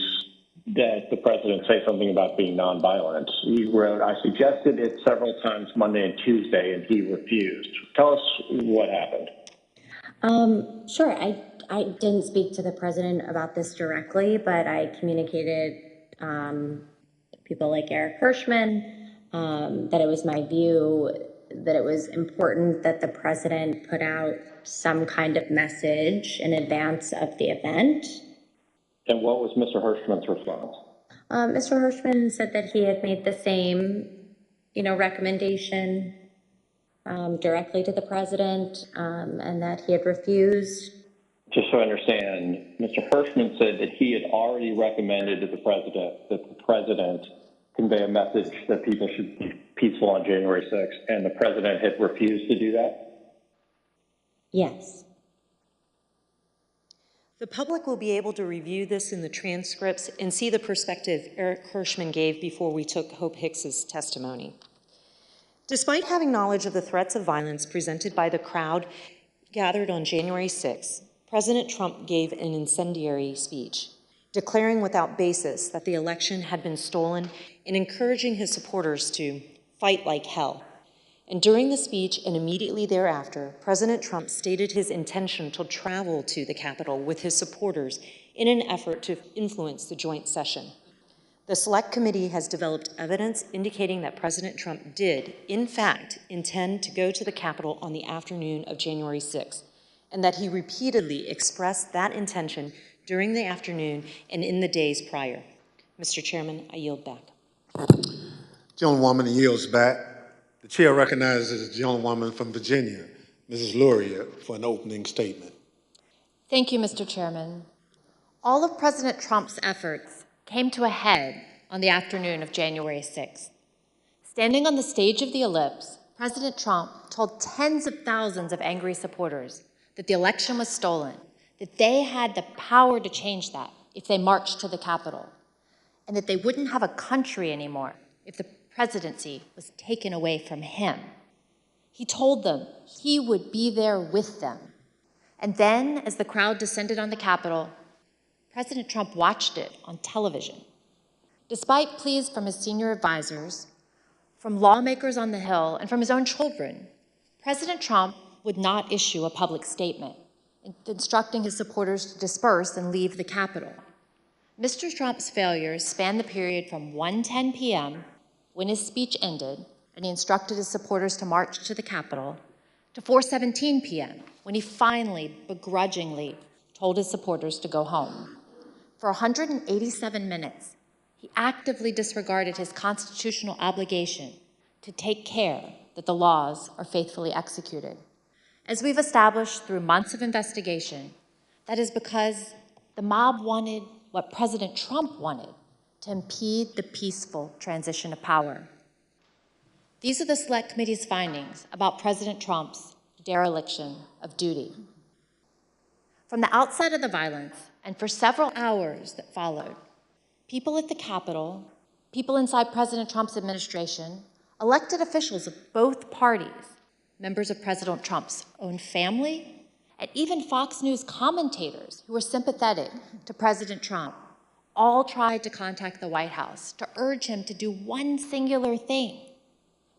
that the president say something about being nonviolent. You wrote, I suggested it several times Monday and Tuesday, and he refused. Tell us what happened. Sure. I didn't speak to the president about this directly, but I communicated people like Eric Hirschman that it was my view that it was important that the president put out some kind of message in advance of the event. And what was Mr. Hirschman's response? Mr. Hirschman said that he had made the same, recommendation directly to the president, and that he had refused. Just so I understand, Mr. Hirschman said that he had already recommended to the president that the president convey a message that people should be peaceful on January 6th, and the president had refused to do that? Yes. The public will be able to review this in the transcripts and see the perspective Eric Hirschman gave before we took Hope Hicks's testimony. Despite having knowledge of the threats of violence presented by the crowd gathered on January 6th, President Trump gave an incendiary speech, declaring without basis that the election had been stolen and encouraging his supporters to fight like hell. And during the speech and immediately thereafter, President Trump stated his intention to travel to the Capitol with his supporters in an effort to influence the joint session. The Select Committee has developed evidence indicating that President Trump did, in fact, intend to go to the Capitol on the afternoon of January 6th, and that he repeatedly expressed that intention during the afternoon and in the days prior. Mr. Chairman, I yield back. Gentlewoman yields back. The chair recognizes the gentlewoman from Virginia, Mrs. Luria, for an opening statement. Thank you, Mr. Chairman. All of President Trump's efforts came to a head on the afternoon of January 6th. Standing on the stage of the Ellipse, President Trump told tens of thousands of angry supporters that the election was stolen, that they had the power to change that if they marched to the Capitol, and that they wouldn't have a country anymore if the presidency was taken away from him. He told them he would be there with them. And then, as the crowd descended on the Capitol, President Trump watched it on television. Despite pleas from his senior advisors, from lawmakers on the Hill, and from his own children, President Trump would not issue a public statement instructing his supporters to disperse and leave the Capitol. Mr. Trump's failures spanned the period from 1:10 p.m., when his speech ended and he instructed his supporters to march to the Capitol, to 4:17 p.m., when he finally, begrudgingly, told his supporters to go home. For 187 minutes, he actively disregarded his constitutional obligation to take care that the laws are faithfully executed. As we've established through months of investigation, that is because the mob wanted what President Trump wanted, to impede the peaceful transition of power. These are the Select Committee's findings about President Trump's dereliction of duty. From the outset of the violence, and for several hours that followed, people at the Capitol, people inside President Trump's administration, elected officials of both parties, members of President Trump's own family, and even Fox News commentators who were sympathetic to President Trump, all tried to contact the White House to urge him to do one singular thing,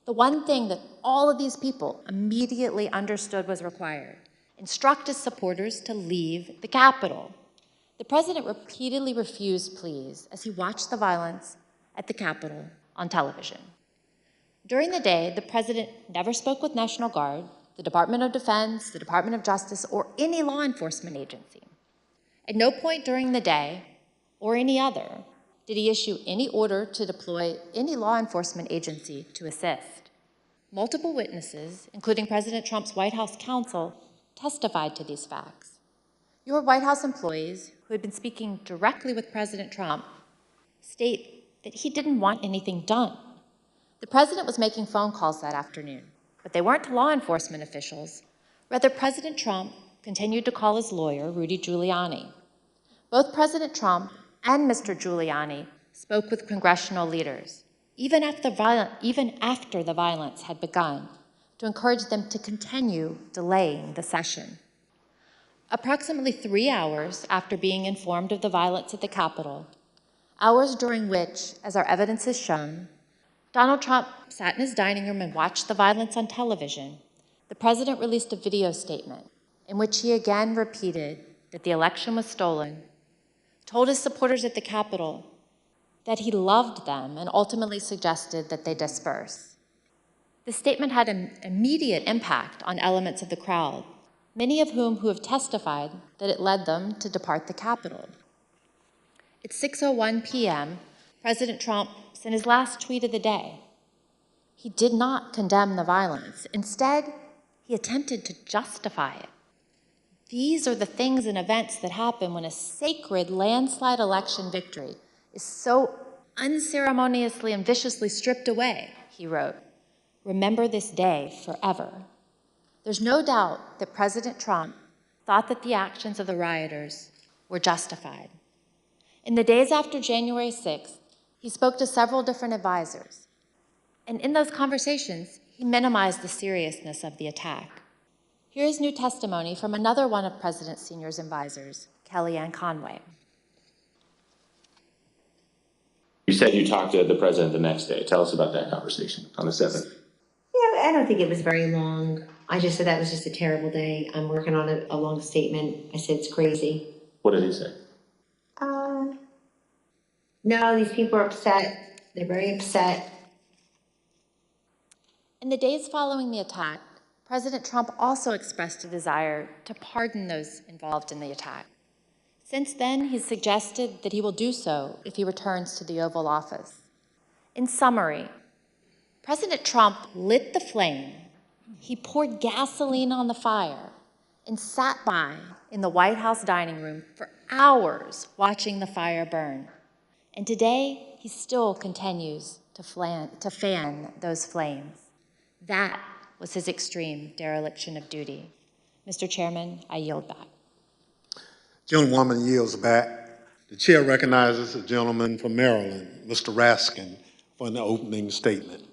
the one thing that all of these people immediately understood was required: instruct his supporters to leave the Capitol. The president repeatedly refused pleas as he watched the violence at the Capitol on television. During the day, the president never spoke with National Guard, the Department of Defense, the Department of Justice, or any law enforcement agency. At no point during the day, or any other, did he issue any order to deploy any law enforcement agency to assist. Multiple witnesses, including President Trump's White House counsel, testified to these facts. Your White House employees, who had been speaking directly with President Trump, state that he didn't want anything done. The president was making phone calls that afternoon, but they weren't to law enforcement officials. Rather, President Trump continued to call his lawyer, Rudy Giuliani. Both President Trump and Mr. Giuliani spoke with congressional leaders, even after the violence had begun, to encourage them to continue delaying the session. Approximately 3 hours after being informed of the violence at the Capitol, hours during which, as our evidence has shown, Donald Trump sat in his dining room and watched the violence on television, the president released a video statement in which he again repeated that the election was stolen, told his supporters at the Capitol that he loved them, and ultimately suggested that they disperse. The statement had an immediate impact on elements of the crowd, many of whom have testified that it led them to depart the Capitol. At 6:01 p.m., President Trump sent his last tweet of the day. He did not condemn the violence. Instead, he attempted to justify it. These are the things and events that happen when a sacred landslide election victory is so unceremoniously and viciously stripped away, he wrote. Remember this day forever. There's no doubt that President Trump thought that the actions of the rioters were justified. In the days after January 6th, he spoke to several different advisors. And in those conversations, he minimized the seriousness of the attack. Here is new testimony from another one of President Senior's advisors, Kellyanne Conway. You said you talked to the president the next day. Tell us about that conversation on the 7th. Yeah, I don't think it was very long. I just said that was just a terrible day. I'm working on a long statement. I said it's crazy. What did he say? No, these people are upset. They're very upset. In the days following the attack, President Trump also expressed a desire to pardon those involved in the attack. Since then, he's suggested that he will do so if he returns to the Oval Office. In summary, President Trump lit the flame, he poured gasoline on the fire, and sat by in the White House dining room for hours watching the fire burn. And today, he still continues to fan those flames. That was his extreme dereliction of duty. Mr. Chairman, I yield back. Gentlewoman yields back. The chair recognizes the gentleman from Maryland, Mr. Raskin, for an opening statement.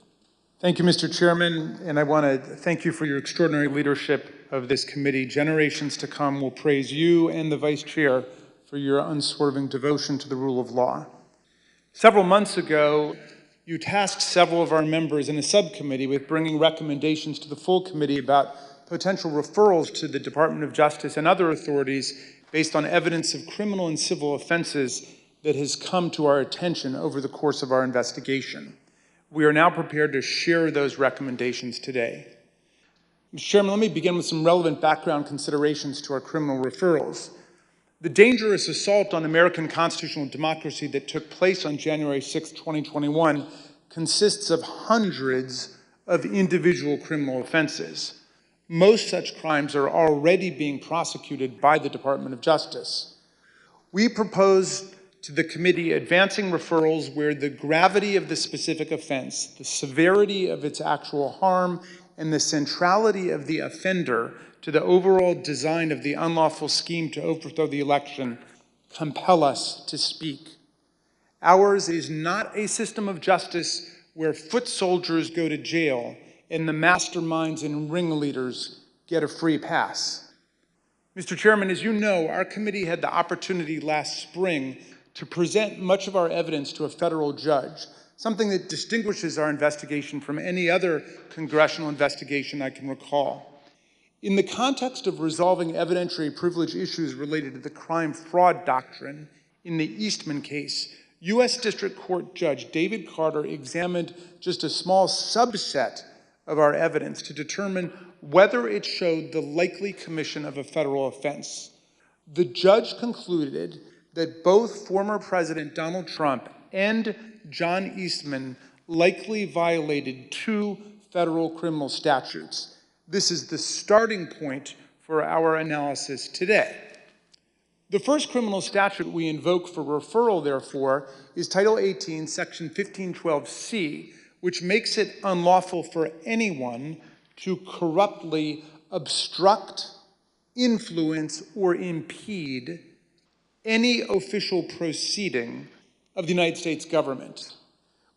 Thank you, Mr. Chairman, and I want to thank you for your extraordinary leadership of this committee. Generations to come will praise you and the Vice Chair for your unswerving devotion to the rule of law. Several months ago, you tasked several of our members in a subcommittee with bringing recommendations to the full committee about potential referrals to the Department of Justice and other authorities based on evidence of criminal and civil offenses that has come to our attention over the course of our investigation. We are now prepared to share those recommendations today. Mr. Chairman, let me begin with some relevant background considerations to our criminal referrals. The dangerous assault on American constitutional democracy that took place on January 6, 2021 consists of hundreds of individual criminal offenses. Most such crimes are already being prosecuted by the Department of Justice. We propose to the committee advancing referrals where the gravity of the specific offense, the severity of its actual harm, and the centrality of the offender to the overall design of the unlawful scheme to overthrow the election compel us to speak. Ours is not a system of justice where foot soldiers go to jail and the masterminds and ringleaders get a free pass. Mr. Chairman, as you know, our committee had the opportunity last spring to present much of our evidence to a federal judge, something that distinguishes our investigation from any other congressional investigation I can recall. In the context of resolving evidentiary privilege issues related to the crime-fraud doctrine in the Eastman case, U.S. District Court Judge David Carter examined just a small subset of our evidence to determine whether it showed the likely commission of a federal offense. The judge concluded that both former President Donald Trump and John Eastman likely violated two federal criminal statutes. This is the starting point for our analysis today. The first criminal statute we invoke for referral, therefore, is Title 18, Section 1512C, which makes it unlawful for anyone to corruptly obstruct, influence, or impede any official proceeding of the United States government.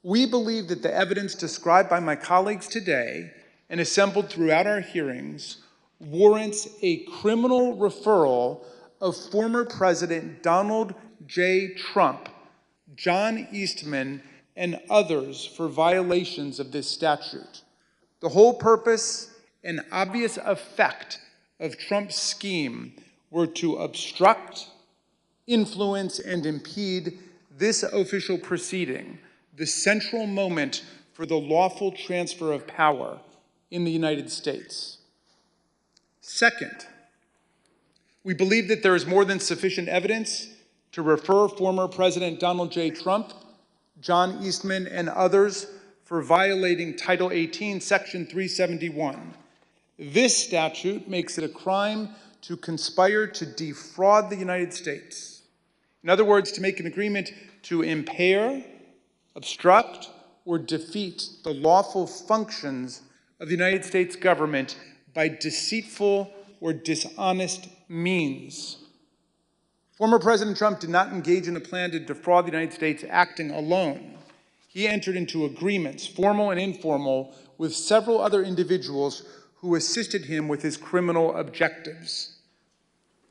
We believe that the evidence described by my colleagues today and assembled throughout our hearings warrants a criminal referral of former President Donald J. Trump John Eastman, and others for violations of this statute. The whole purpose and obvious effect of Trump's scheme were to obstruct, influence, and impede this official proceeding, the central moment for the lawful transfer of power in the United States. Second, we believe that there is more than sufficient evidence to refer former President Donald J. Trump, John Eastman, and others for violating Title 18, Section 371. This statute makes it a crime to conspire to defraud the United States. In other words, to make an agreement to impair, obstruct, or defeat the lawful functions of the United States government by deceitful or dishonest means. Former President Trump did not engage in a plan to defraud the United States acting alone. He entered into agreements, formal and informal, with several other individuals who assisted him with his criminal objectives.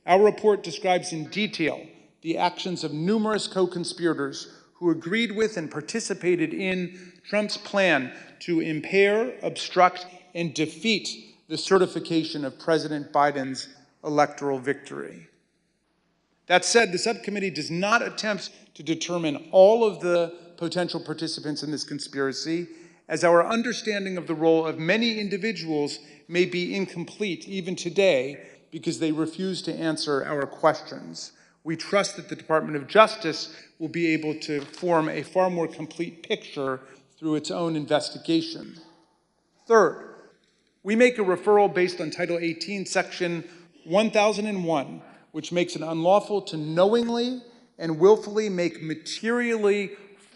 Our report describes in detail the actions of numerous co-conspirators who agreed with and participated in Trump's plan to impair, obstruct, and defeat the certification of President Biden's electoral victory. That said, the subcommittee does not attempt to determine all of the potential participants in this conspiracy, as our understanding of the role of many individuals may be incomplete even today because they refuse to answer our questions. We trust that the Department of Justice will be able to form a far more complete picture through its own investigation. Third, we make a referral based on Title 18, Section 1001, which makes it unlawful to knowingly and willfully make materially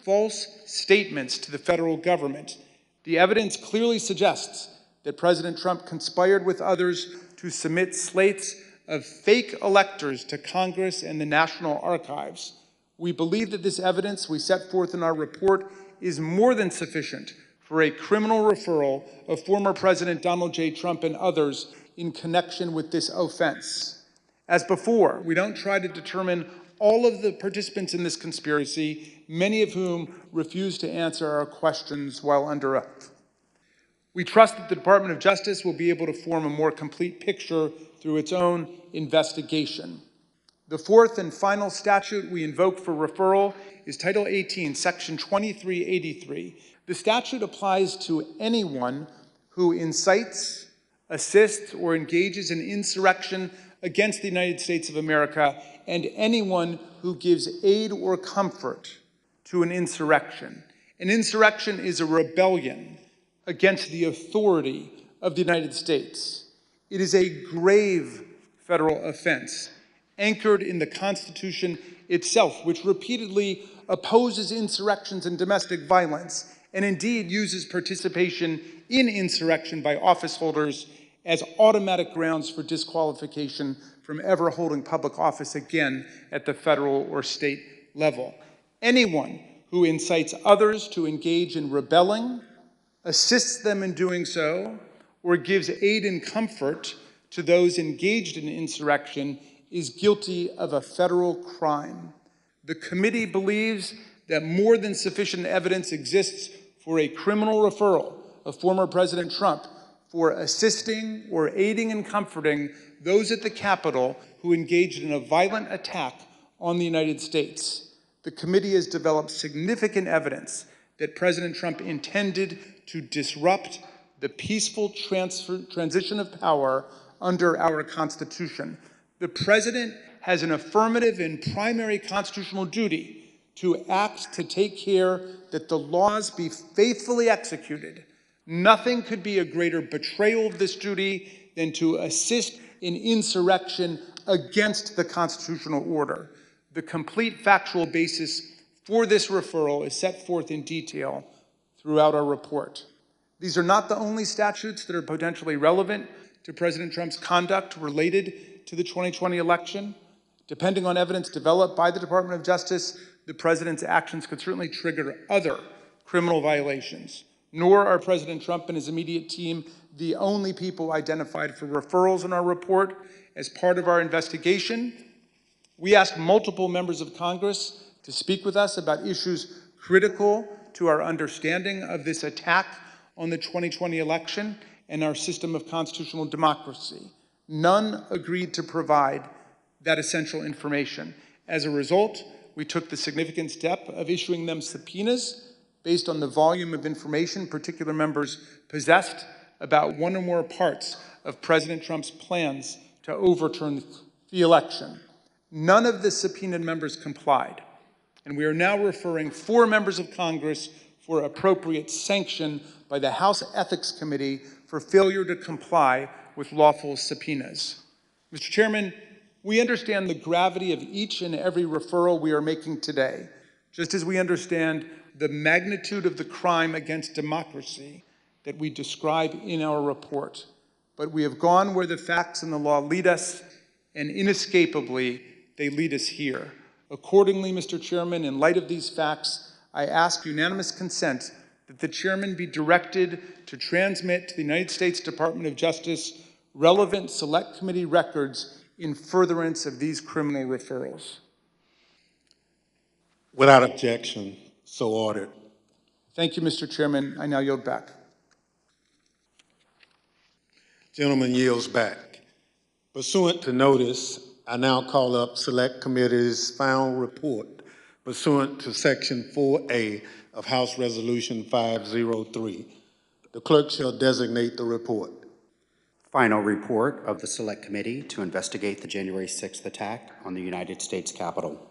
false statements to the federal government. The evidence clearly suggests that President Trump conspired with others to submit slates of fake electors to Congress and the National Archives. We believe that this evidence we set forth in our report is more than sufficient for a criminal referral of former President Donald J. Trump and others in connection with this offense. As before, we don't try to determine all of the participants in this conspiracy, many of whom refuse to answer our questions while under oath. We trust that the Department of Justice will be able to form a more complete picture through its own investigation. The fourth and final statute we invoke for referral is Title 18, Section 2383. The statute applies to anyone who incites, assists, or engages in insurrection against the United States of America, and anyone who gives aid or comfort to an insurrection. An insurrection is a rebellion against the authority of the United States. It is a grave federal offense anchored in the Constitution itself, which repeatedly opposes insurrections and domestic violence, and indeed uses participation in insurrection by office holders as automatic grounds for disqualification from ever holding public office again at the federal or state level. Anyone who incites others to engage in rebelling, assists them in doing so, or gives aid and comfort to those engaged in insurrection is guilty of a federal crime. The committee believes that more than sufficient evidence exists for a criminal referral of former President Trump for assisting or aiding and comforting those at the Capitol who engaged in a violent attack on the United States. The committee has developed significant evidence that President Trump intended to disrupt the peaceful transition of power under our Constitution. The President has an affirmative and primary constitutional duty to act to take care that the laws be faithfully executed. Nothing could be a greater betrayal of this duty than to assist in insurrection against the constitutional order. The complete factual basis for this referral is set forth in detail throughout our report. These are not the only statutes that are potentially relevant to President Trump's conduct related to the 2020 election. Depending on evidence developed by the Department of Justice, the President's actions could certainly trigger other criminal violations. Nor are President Trump and his immediate team the only people identified for referrals in our report. As part of our investigation, we asked multiple members of Congress to speak with us about issues critical to our understanding of this attack on the 2020 election and our system of constitutional democracy. None agreed to provide that essential information. As a result, we took the significant step of issuing them subpoenas based on the volume of information particular members possessed about one or more parts of President Trump's plans to overturn the election. None of the subpoenaed members complied, and we are now referring 4 members of Congress for appropriate sanction by the House Ethics Committee for failure to comply with lawful subpoenas. Mr. Chairman, we understand the gravity of each and every referral we are making today, just as we understand the magnitude of the crime against democracy that we describe in our report. But we have gone where the facts and the law lead us, and inescapably, they lead us here. Accordingly, Mr. Chairman, in light of these facts, I ask unanimous consent that the chairman be directed to transmit to the United States Department of Justice relevant Select Committee records in furtherance of these criminal referrals. Without objection, so ordered. Thank you, Mr. Chairman. I now yield back. Gentleman yields back. Pursuant to notice, I now call up Select Committee's final report pursuant to Section 4A of House Resolution 503. The clerk shall designate the report. Final report of the Select Committee to investigate the January 6th attack on the United States Capitol.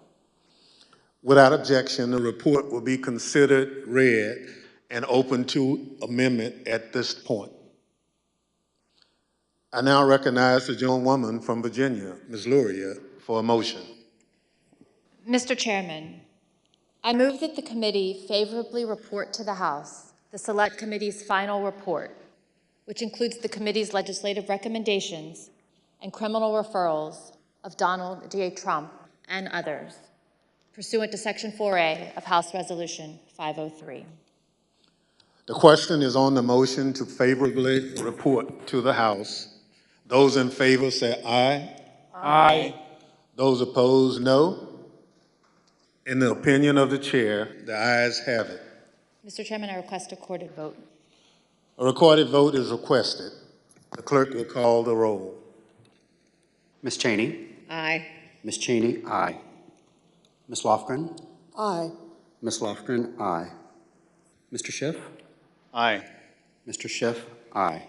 Without objection, the report will be considered read and open to amendment at this point. I now recognize the gentlewoman from Virginia, Ms. Luria, for a motion. Mr. Chairman, I move that the committee favorably report to the House the Select Committee's final report, which includes the committee's legislative recommendations and criminal referrals of Donald J. Trump and others, pursuant to Section 4A of House Resolution 503. The question is on the motion to favorably report to the House. Those in favor say aye. Aye. Those opposed, no. In the opinion of the chair, the ayes have it. Mr. Chairman, I request a recorded vote. A recorded vote is requested. The clerk will call the roll. Ms. Cheney? Aye. Ms. Cheney, aye. Ms. Lofgren? Aye. Ms. Lofgren, aye. Mr. Schiff? Aye. Mr. Schiff, aye.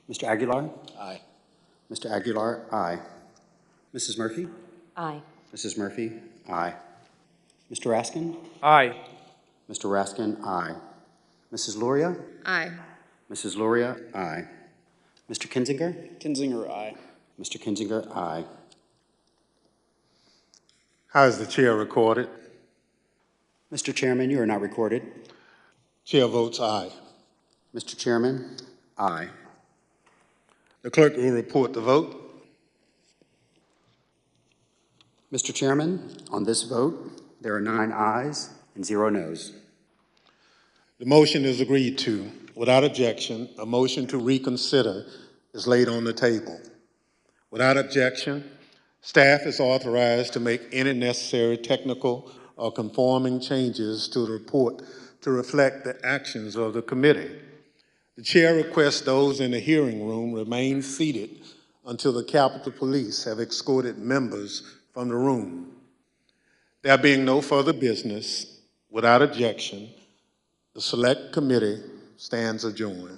Mr. Aguilar? Aye. Mr. Aguilar, aye. Mrs. Murphy? Aye. Mrs. Murphy, aye. Mr. Raskin? Aye. Mr. Raskin, aye. Mrs. Luria? Aye. Mrs. Luria, aye. Mr. Kinzinger? Kinzinger, aye. Mr. Kinzinger, aye. How is the chair recorded? Mr. Chairman, you are not recorded. Chair votes aye. Mr. Chairman, aye. The clerk will report the vote. Mr. Chairman, on this vote, there are 9 ayes and 0 noes. The motion is agreed to. Without objection, a motion to reconsider is laid on the table. Without objection, staff is authorized to make any necessary technical or conforming changes to the report to reflect the actions of the committee. The chair requests those in the hearing room remain seated until the Capitol Police have escorted members from the room. There being no further business, without objection, the Select Committee stands adjourned.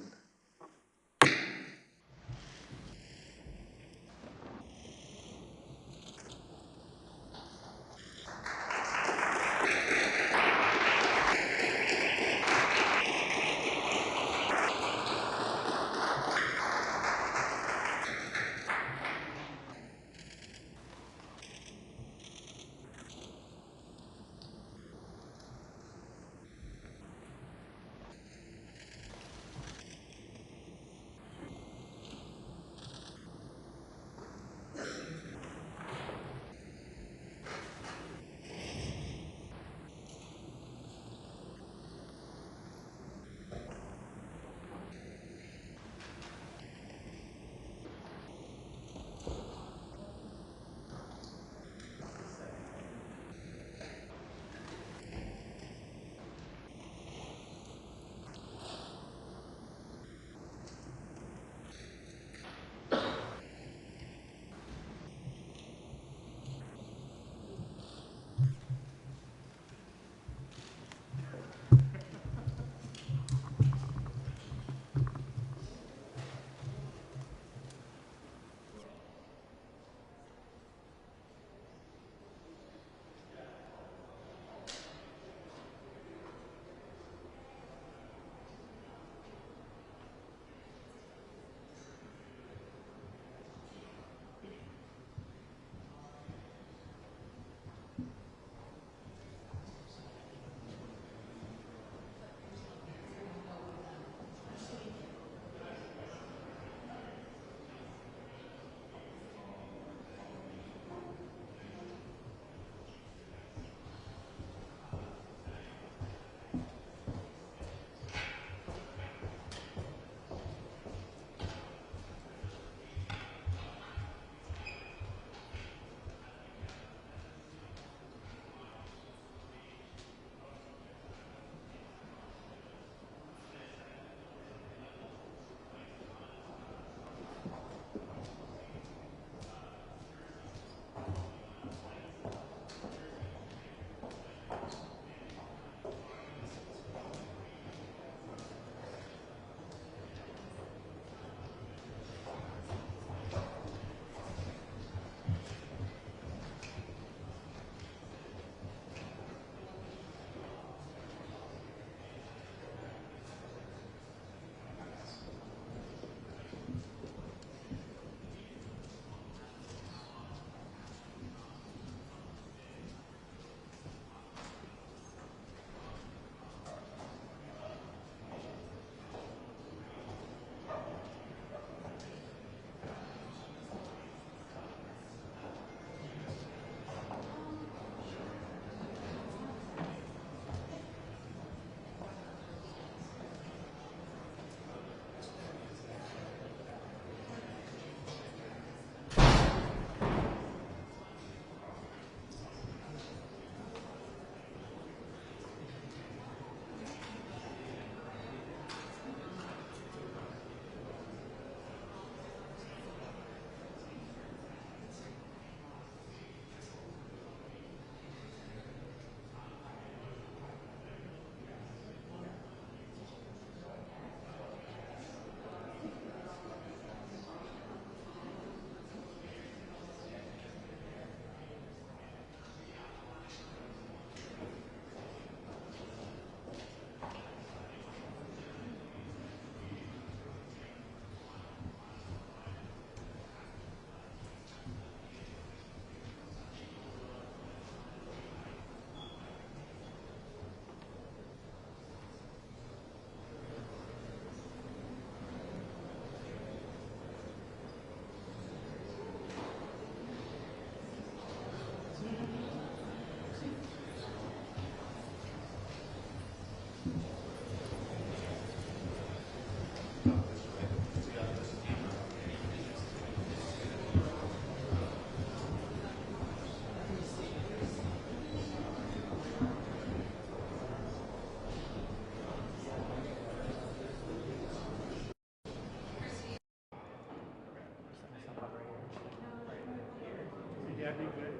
that'd be good.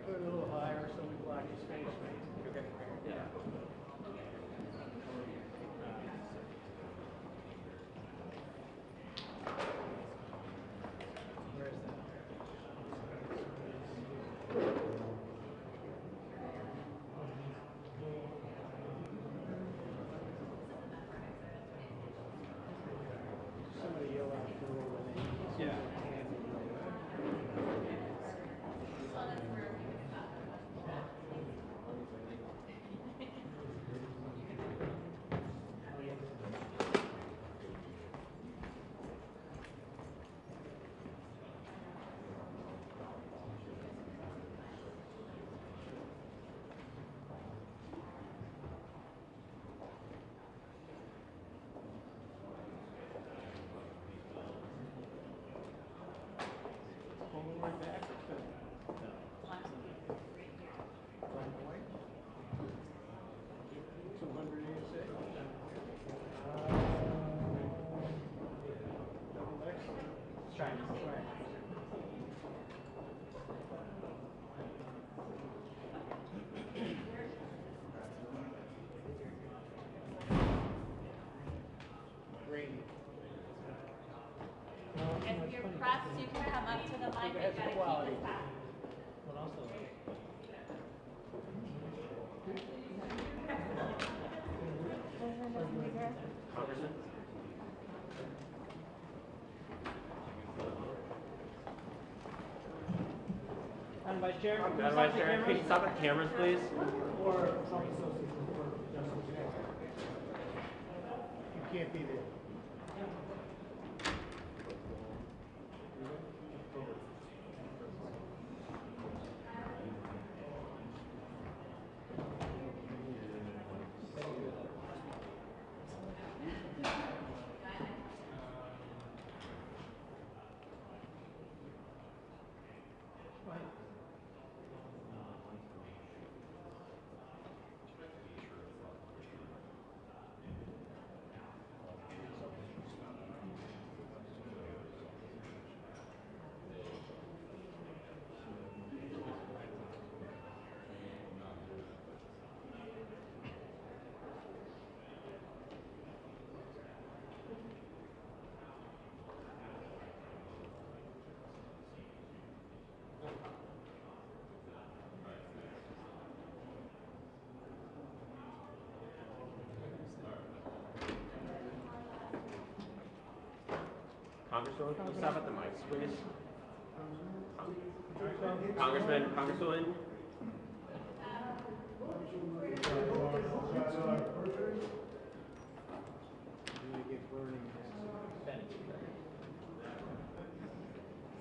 Put it a little higher so we block his face. Okay. Yeah. Somebody yell out for the name. Yeah. All the way back to black and white. 286. Double X. Chinese flag. Green. If you're pressed, you can come up to the mic. You gotta keep it back. What else? Congressman? Madam Vice Chair. Madam Vice Chair, can you stop at the cameras, please? Or Trump Associates for Justice. You can't be there. Congresswoman, can you stop at the mics, please? Congressman, Congresswoman?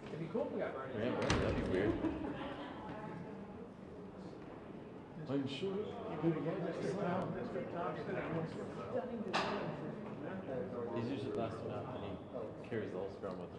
It'd be cool if we got Bernie. Yeah, that'd be weird. Are you sure? You do it again, Mr. Tom. Mr. Thompson. He's usually the last one out, and he carries the whole scrum with him.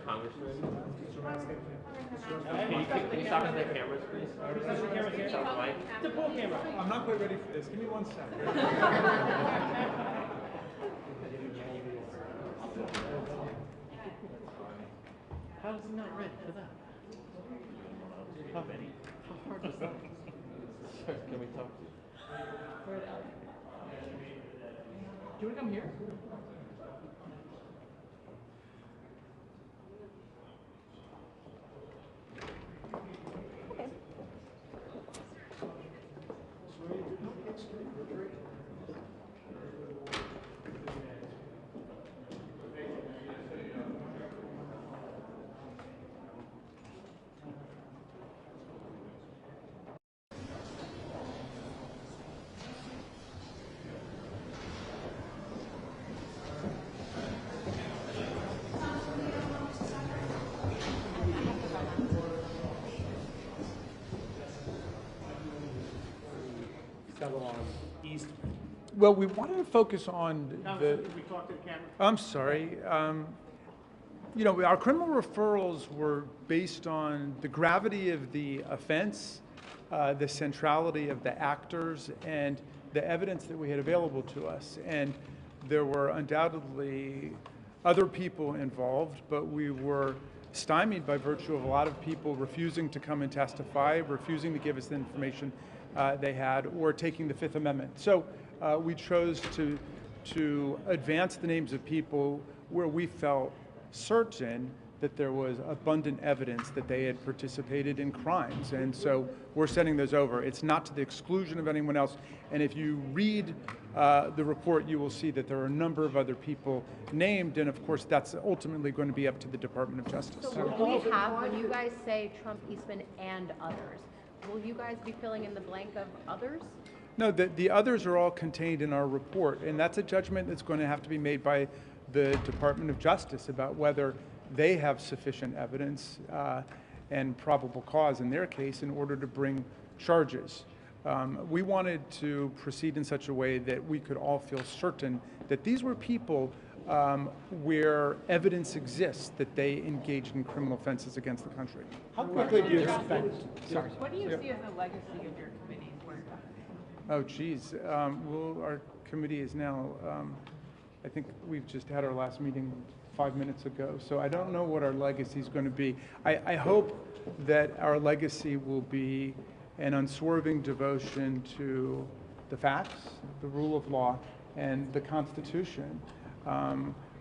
Congressman? Can you stop at the cameras, please? Stop the mic. It's a pool camera. I'm not quite ready for this. Give me 1 second. How is he not ready for that? How many? How hard was that? Sir, can we talk to you? Where'd Alex? Do you want to come here? level on East. Well, we wanted to focus on the. We talked to the camera. I'm sorry. You know, our criminal referrals were based on the gravity of the offense, the centrality of the actors, and the evidence that we had available to us. And there were undoubtedly other people involved, but we were stymied by virtue of a lot of people refusing to come and testify, refusing to give us the information they had, or taking the Fifth Amendment. So we chose to advance the names of people where we felt certain that there was abundant evidence that they had participated in crimes. And so we're sending those over. It's not to the exclusion of anyone else. And if you read the report, you will see that there are a number of other people named. And of course, that's ultimately going to be up to the Department of Justice. So will we have, when you guys say Trump, Eastman, and others, will you guys be filling in the blank of others? No, the others are all contained in our report. And that's a judgment that's going to have to be made by the Department of Justice about whether they have sufficient evidence and probable cause in their case in order to bring charges. We wanted to proceed in such a way that we could all feel certain that these were people where evidence exists that they engaged in criminal offenses against the country. How quickly do you expect? Sorry. What do you see as the legacy of your committee's work? Oh, geez. Well, our committee is now, I think we've just had our last meeting 5 minutes ago, so I don't know what our legacy is going to be. I hope that our legacy will be an unswerving devotion to the facts, the rule of law, and the Constitution.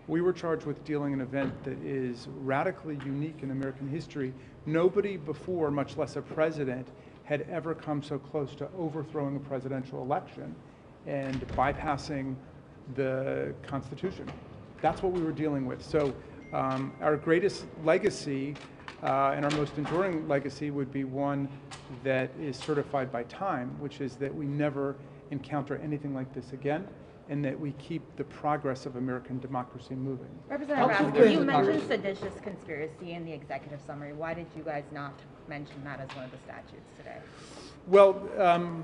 We were charged with dealing an event that is radically unique in American history. Nobody before, much less a president, had ever come so close to overthrowing a presidential election and bypassing the Constitution. That's what we were dealing with. So our greatest legacy and our most enduring legacy would be one that is certified by time, which is that we never encounter anything like this again, and that we keep the progress of American democracy moving. Representative Raffensperger, you mentioned seditious conspiracy in the executive summary. Why did you guys not mention that as one of the statutes today? Well,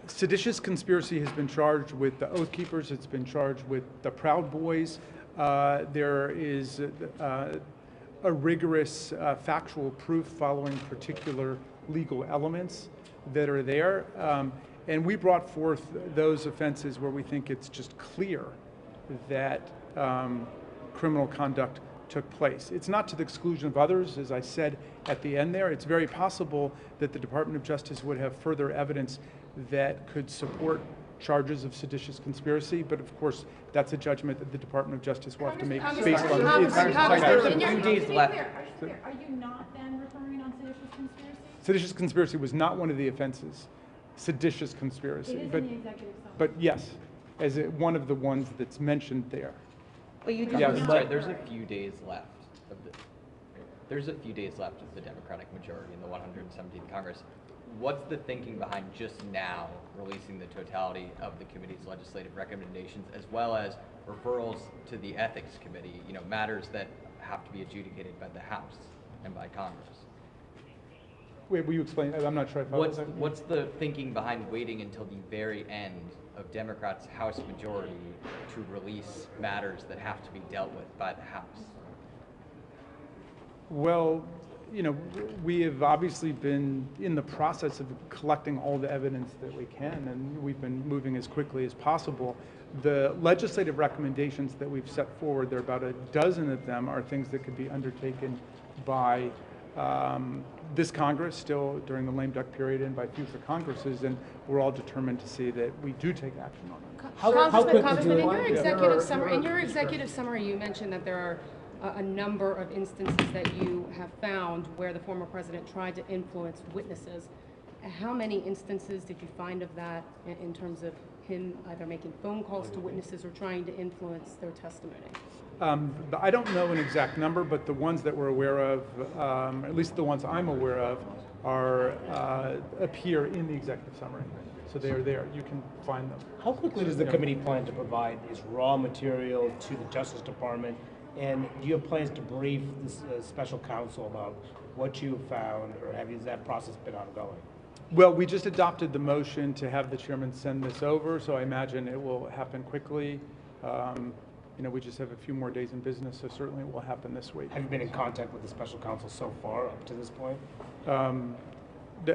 seditious conspiracy has been charged with the Oath Keepers. It's been charged with the Proud Boys. There is a rigorous factual proof following particular legal elements that are there. And we brought forth those offenses where we think it's just clear that criminal conduct took place. It's not to the exclusion of others, as I said at the end there. It's very possible that the Department of Justice would have further evidence that could support charges of seditious conspiracy, but of course, that's a judgment that the Department of Justice will have to make based on its. There's a few days left. Are you not then referring on seditious conspiracy? Seditious conspiracy was not one of the offenses. Seditious conspiracy. It is in the executive summary. But yes, as one of the ones that's mentioned there. Well, you Yes. Sorry, there's a few days left of the. There's a few days left of the Democratic majority in the 117th Congress. What's the thinking behind just now releasing the totality of the committee's legislative recommendations, as well as referrals to the Ethics Committee, you know, matters that have to be adjudicated by the House and by Congress? Wait, will you explain? I'm not sure I followed that. What's the thinking behind waiting until the very end of Democrats' House majority to release matters that have to be dealt with by the House? Well, you know, we have obviously been in the process of collecting all the evidence that we can, and we've been moving as quickly as possible. The legislative recommendations that we've set forward, there are about a dozen of them, are things that could be undertaken by this Congress still during the lame duck period and by future Congresses, and we're all determined to see that we do take action on them. Congressman, in your executive summary, you mentioned that there are a number of instances that you have found where the former president tried to influence witnesses. How many instances did you find of that in terms of him either making phone calls to witnesses or trying to influence their testimony? I don't know an exact number, but the ones that we're aware of, at least the ones I'm aware of, appear in the executive summary. So they are there. You can find them. How quickly does the committee plan to provide this raw material to the Justice Department? And do you have plans to brief this special counsel about what you found, or has that process been ongoing? Well, we just adopted the motion to have the chairman send this over, so I imagine it will happen quickly. We just have a few more days in business, so certainly it will happen this week. Have you been in contact with the special counsel so far up to this point?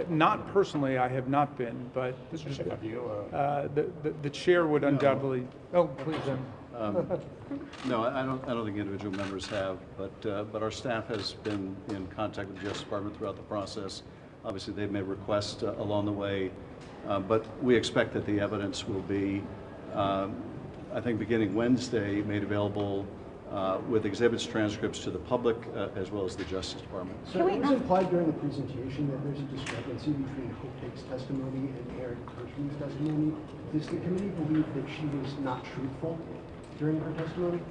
Not personally, I have not been, but Have you? the chair would undoubtedly. Oh, please. No, I don't think individual members have, but our staff has been in contact with the Justice Department throughout the process. Obviously, they've made requests along the way, but we expect that the evidence will be, I think, beginning Wednesday, made available with exhibits, transcripts to the public, as well as the Justice Department. So it was implied during the presentation that there's a discrepancy between Hope Take's testimony and Eric Kirschman's testimony. Does the committee believe that she was not truthful during her testimony?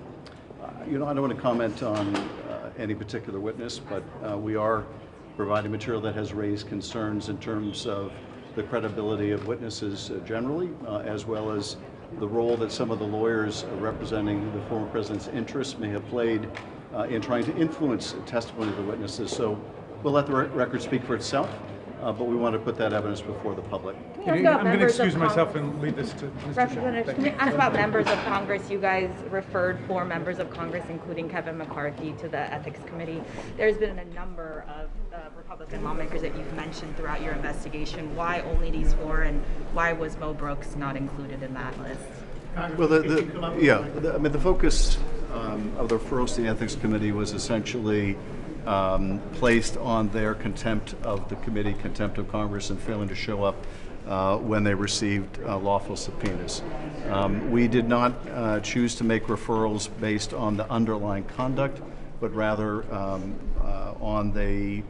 I don't want to comment on any particular witness, but we are providing material that has raised concerns in terms of the credibility of witnesses generally, as well as the role that some of the lawyers representing the former president's interests may have played in trying to influence testimony of the witnesses. So we'll let the record speak for itself, but we want to put that evidence before the public. I'm going to excuse myself and leave this to Mr. Representative, can we ask about members of Congress? You guys referred 4 members of Congress, including Kevin McCarthy, to the Ethics Committee. There's been a number of Republican lawmakers that you've mentioned throughout your investigation. Why only these 4, and why was Mo Brooks not included in that list? Well, the focus of the referrals to the Ethics Committee was essentially placed on their contempt of the committee, contempt of Congress, and failing to show up when they received lawful subpoenas. We did not choose to make referrals based on the underlying conduct, but rather on the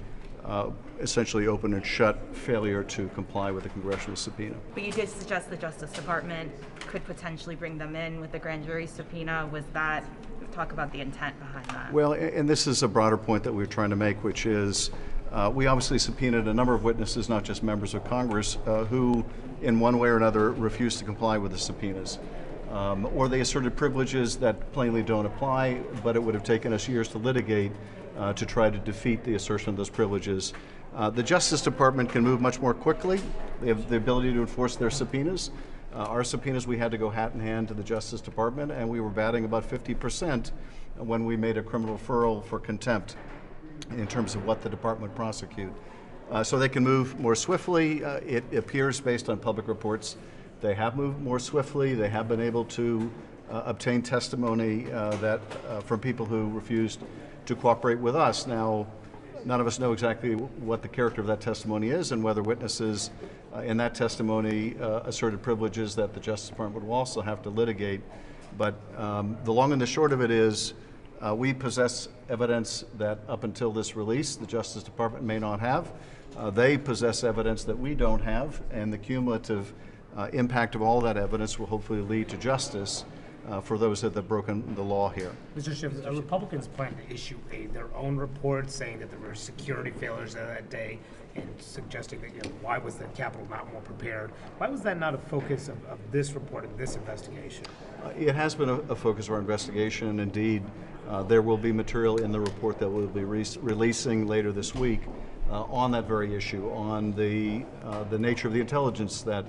essentially open and shut failure to comply with the congressional subpoena. But you did suggest the Justice Department could potentially bring them in with the grand jury subpoena. Was that, talk about the intent behind that? Well, and this is a broader point that we're trying to make, which is we obviously subpoenaed a number of witnesses, not just members of Congress, who in one way or another refused to comply with the subpoenas. Or they asserted privileges that plainly don't apply, but it would have taken us years to litigate to try to defeat the assertion of those privileges. The Justice Department can move much more quickly. They have the ability to enforce their subpoenas. Our subpoenas, we had to go hat in hand to the Justice Department, and we were batting about 50% when we made a criminal referral for contempt in terms of what the department would prosecute. So they can move more swiftly. It appears, based on public reports, they have moved more swiftly. They have been able to obtain testimony from people who refused to cooperate with us. Now, none of us know exactly what the character of that testimony is and whether witnesses in that testimony asserted privileges that the Justice Department will also have to litigate. But the long and the short of it is we possess evidence that up until this release, the Justice Department may not have. They possess evidence that we don't have, and the cumulative impact of all that evidence will hopefully lead to justice for those that have broken the law here. Mr. Schiff, Republicans plan to issue their own report saying that there were security failures that day and suggesting that, why was the Capitol not more prepared? Why was that not a focus of this report and this investigation? It has been a focus of our investigation. Indeed, there will be material in the report that we'll be releasing later this week on that very issue, on the nature of the intelligence that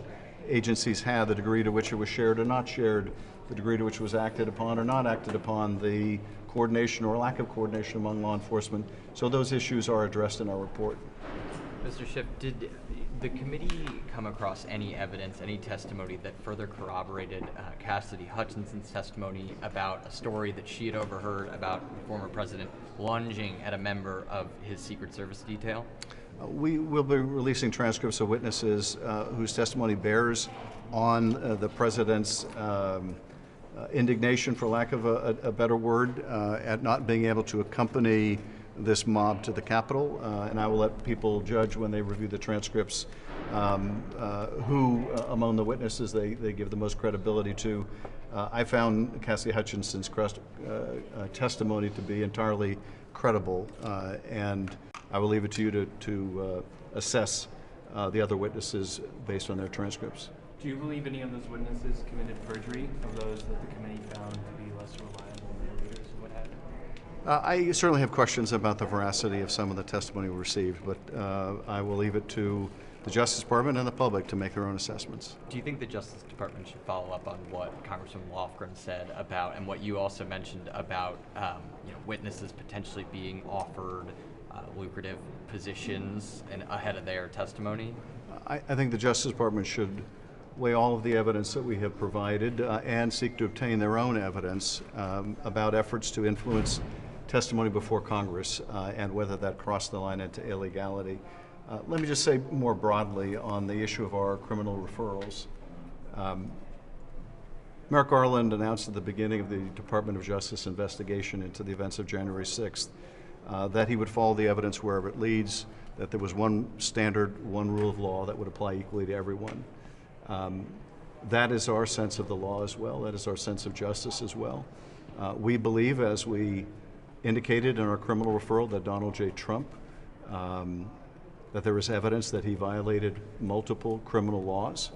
agencies had, the degree to which it was shared or not shared, the degree to which was acted upon or not acted upon, the coordination or lack of coordination among law enforcement. So those issues are addressed in our report. Mr. Schiff, did the committee come across any evidence, any testimony that further corroborated Cassidy Hutchinson's testimony about a story that she had overheard about the former president lunging at a member of his Secret Service detail? We will be releasing transcripts of witnesses whose testimony bears on the president's indignation, for lack of a better word, at not being able to accompany this mob to the Capitol, and I will let people judge when they review the transcripts who among the witnesses they give the most credibility to. I found Cassidy Hutchinson's testimony to be entirely credible, and I will leave it to you to assess the other witnesses based on their transcripts. Do you believe any of those witnesses committed perjury, of those that the committee found to be less reliable than their leaders? What happened? I certainly have questions about the veracity of some of the testimony we received, but I will leave it to the Justice Department and the public to make their own assessments. Do you think the Justice Department should follow up on what Congressman Lofgren said about, and what you also mentioned about witnesses potentially being offered lucrative positions and ahead of their testimony? I think the Justice Department should weigh all of the evidence that we have provided and seek to obtain their own evidence about efforts to influence testimony before Congress and whether that crossed the line into illegality. Let me just say more broadly on the issue of our criminal referrals. Merrick Garland announced at the beginning of the Department of Justice investigation into the events of January 6th that he would follow the evidence wherever it leads, that there was one standard, one rule of law that would apply equally to everyone. That is our sense of the law as well. That is our sense of justice as well. We believe, as we indicated in our criminal referral, that Donald J. Trump, that there is evidence that he violated multiple criminal laws.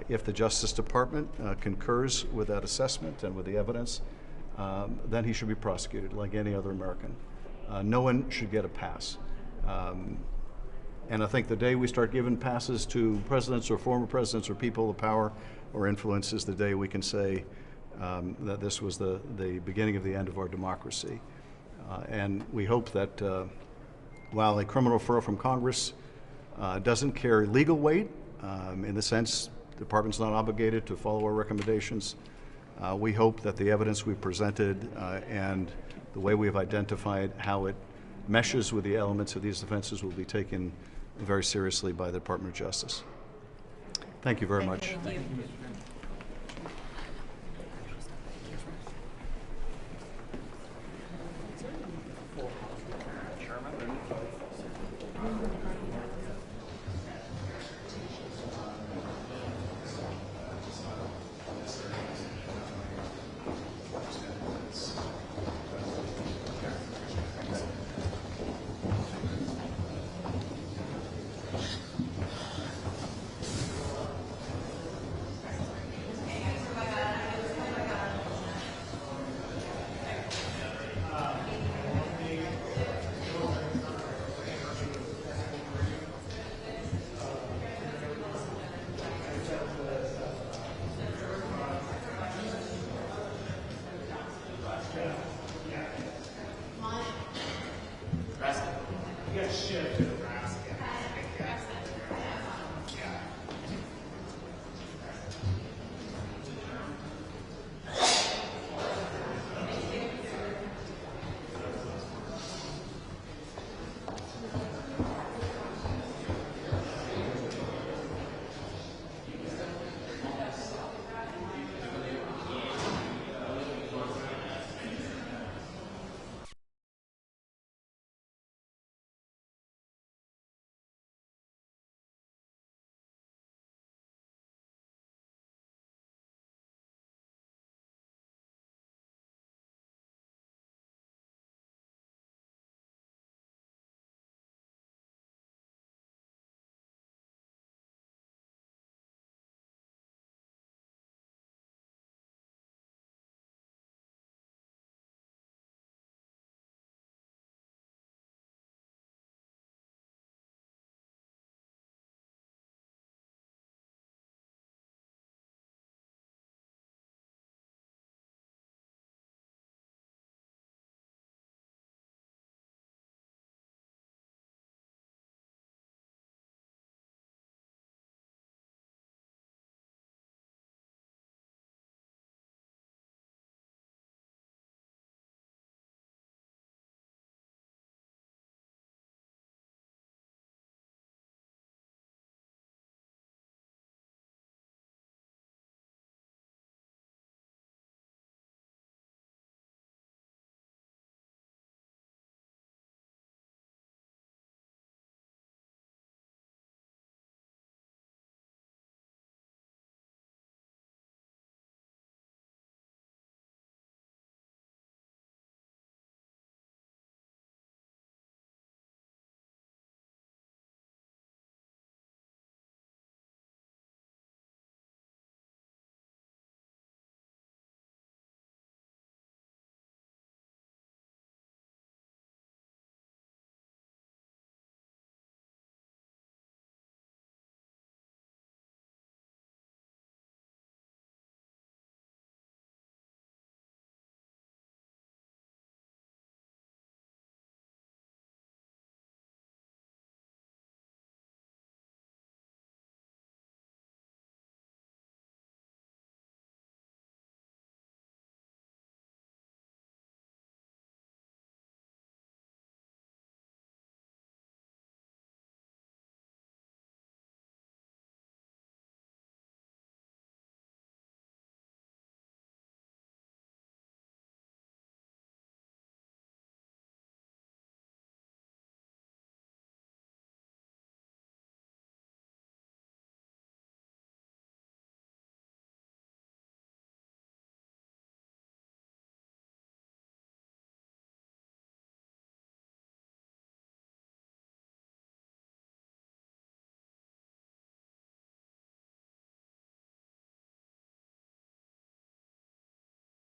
If the Justice Department concurs with that assessment and with the evidence, then he should be prosecuted like any other American. No one should get a pass. And I think the day we start giving passes to presidents or former presidents or people of power or influence is the day we can say that this was the beginning of the end of our democracy. And we hope that while a criminal referral from Congress doesn't carry legal weight, in the sense the department's not obligated to follow our recommendations, we hope that the evidence we've presented and the way we have identified how it meshes with the elements of these offenses will be taken very seriously by the Department of Justice. Thank you very much. Thank you. Shift.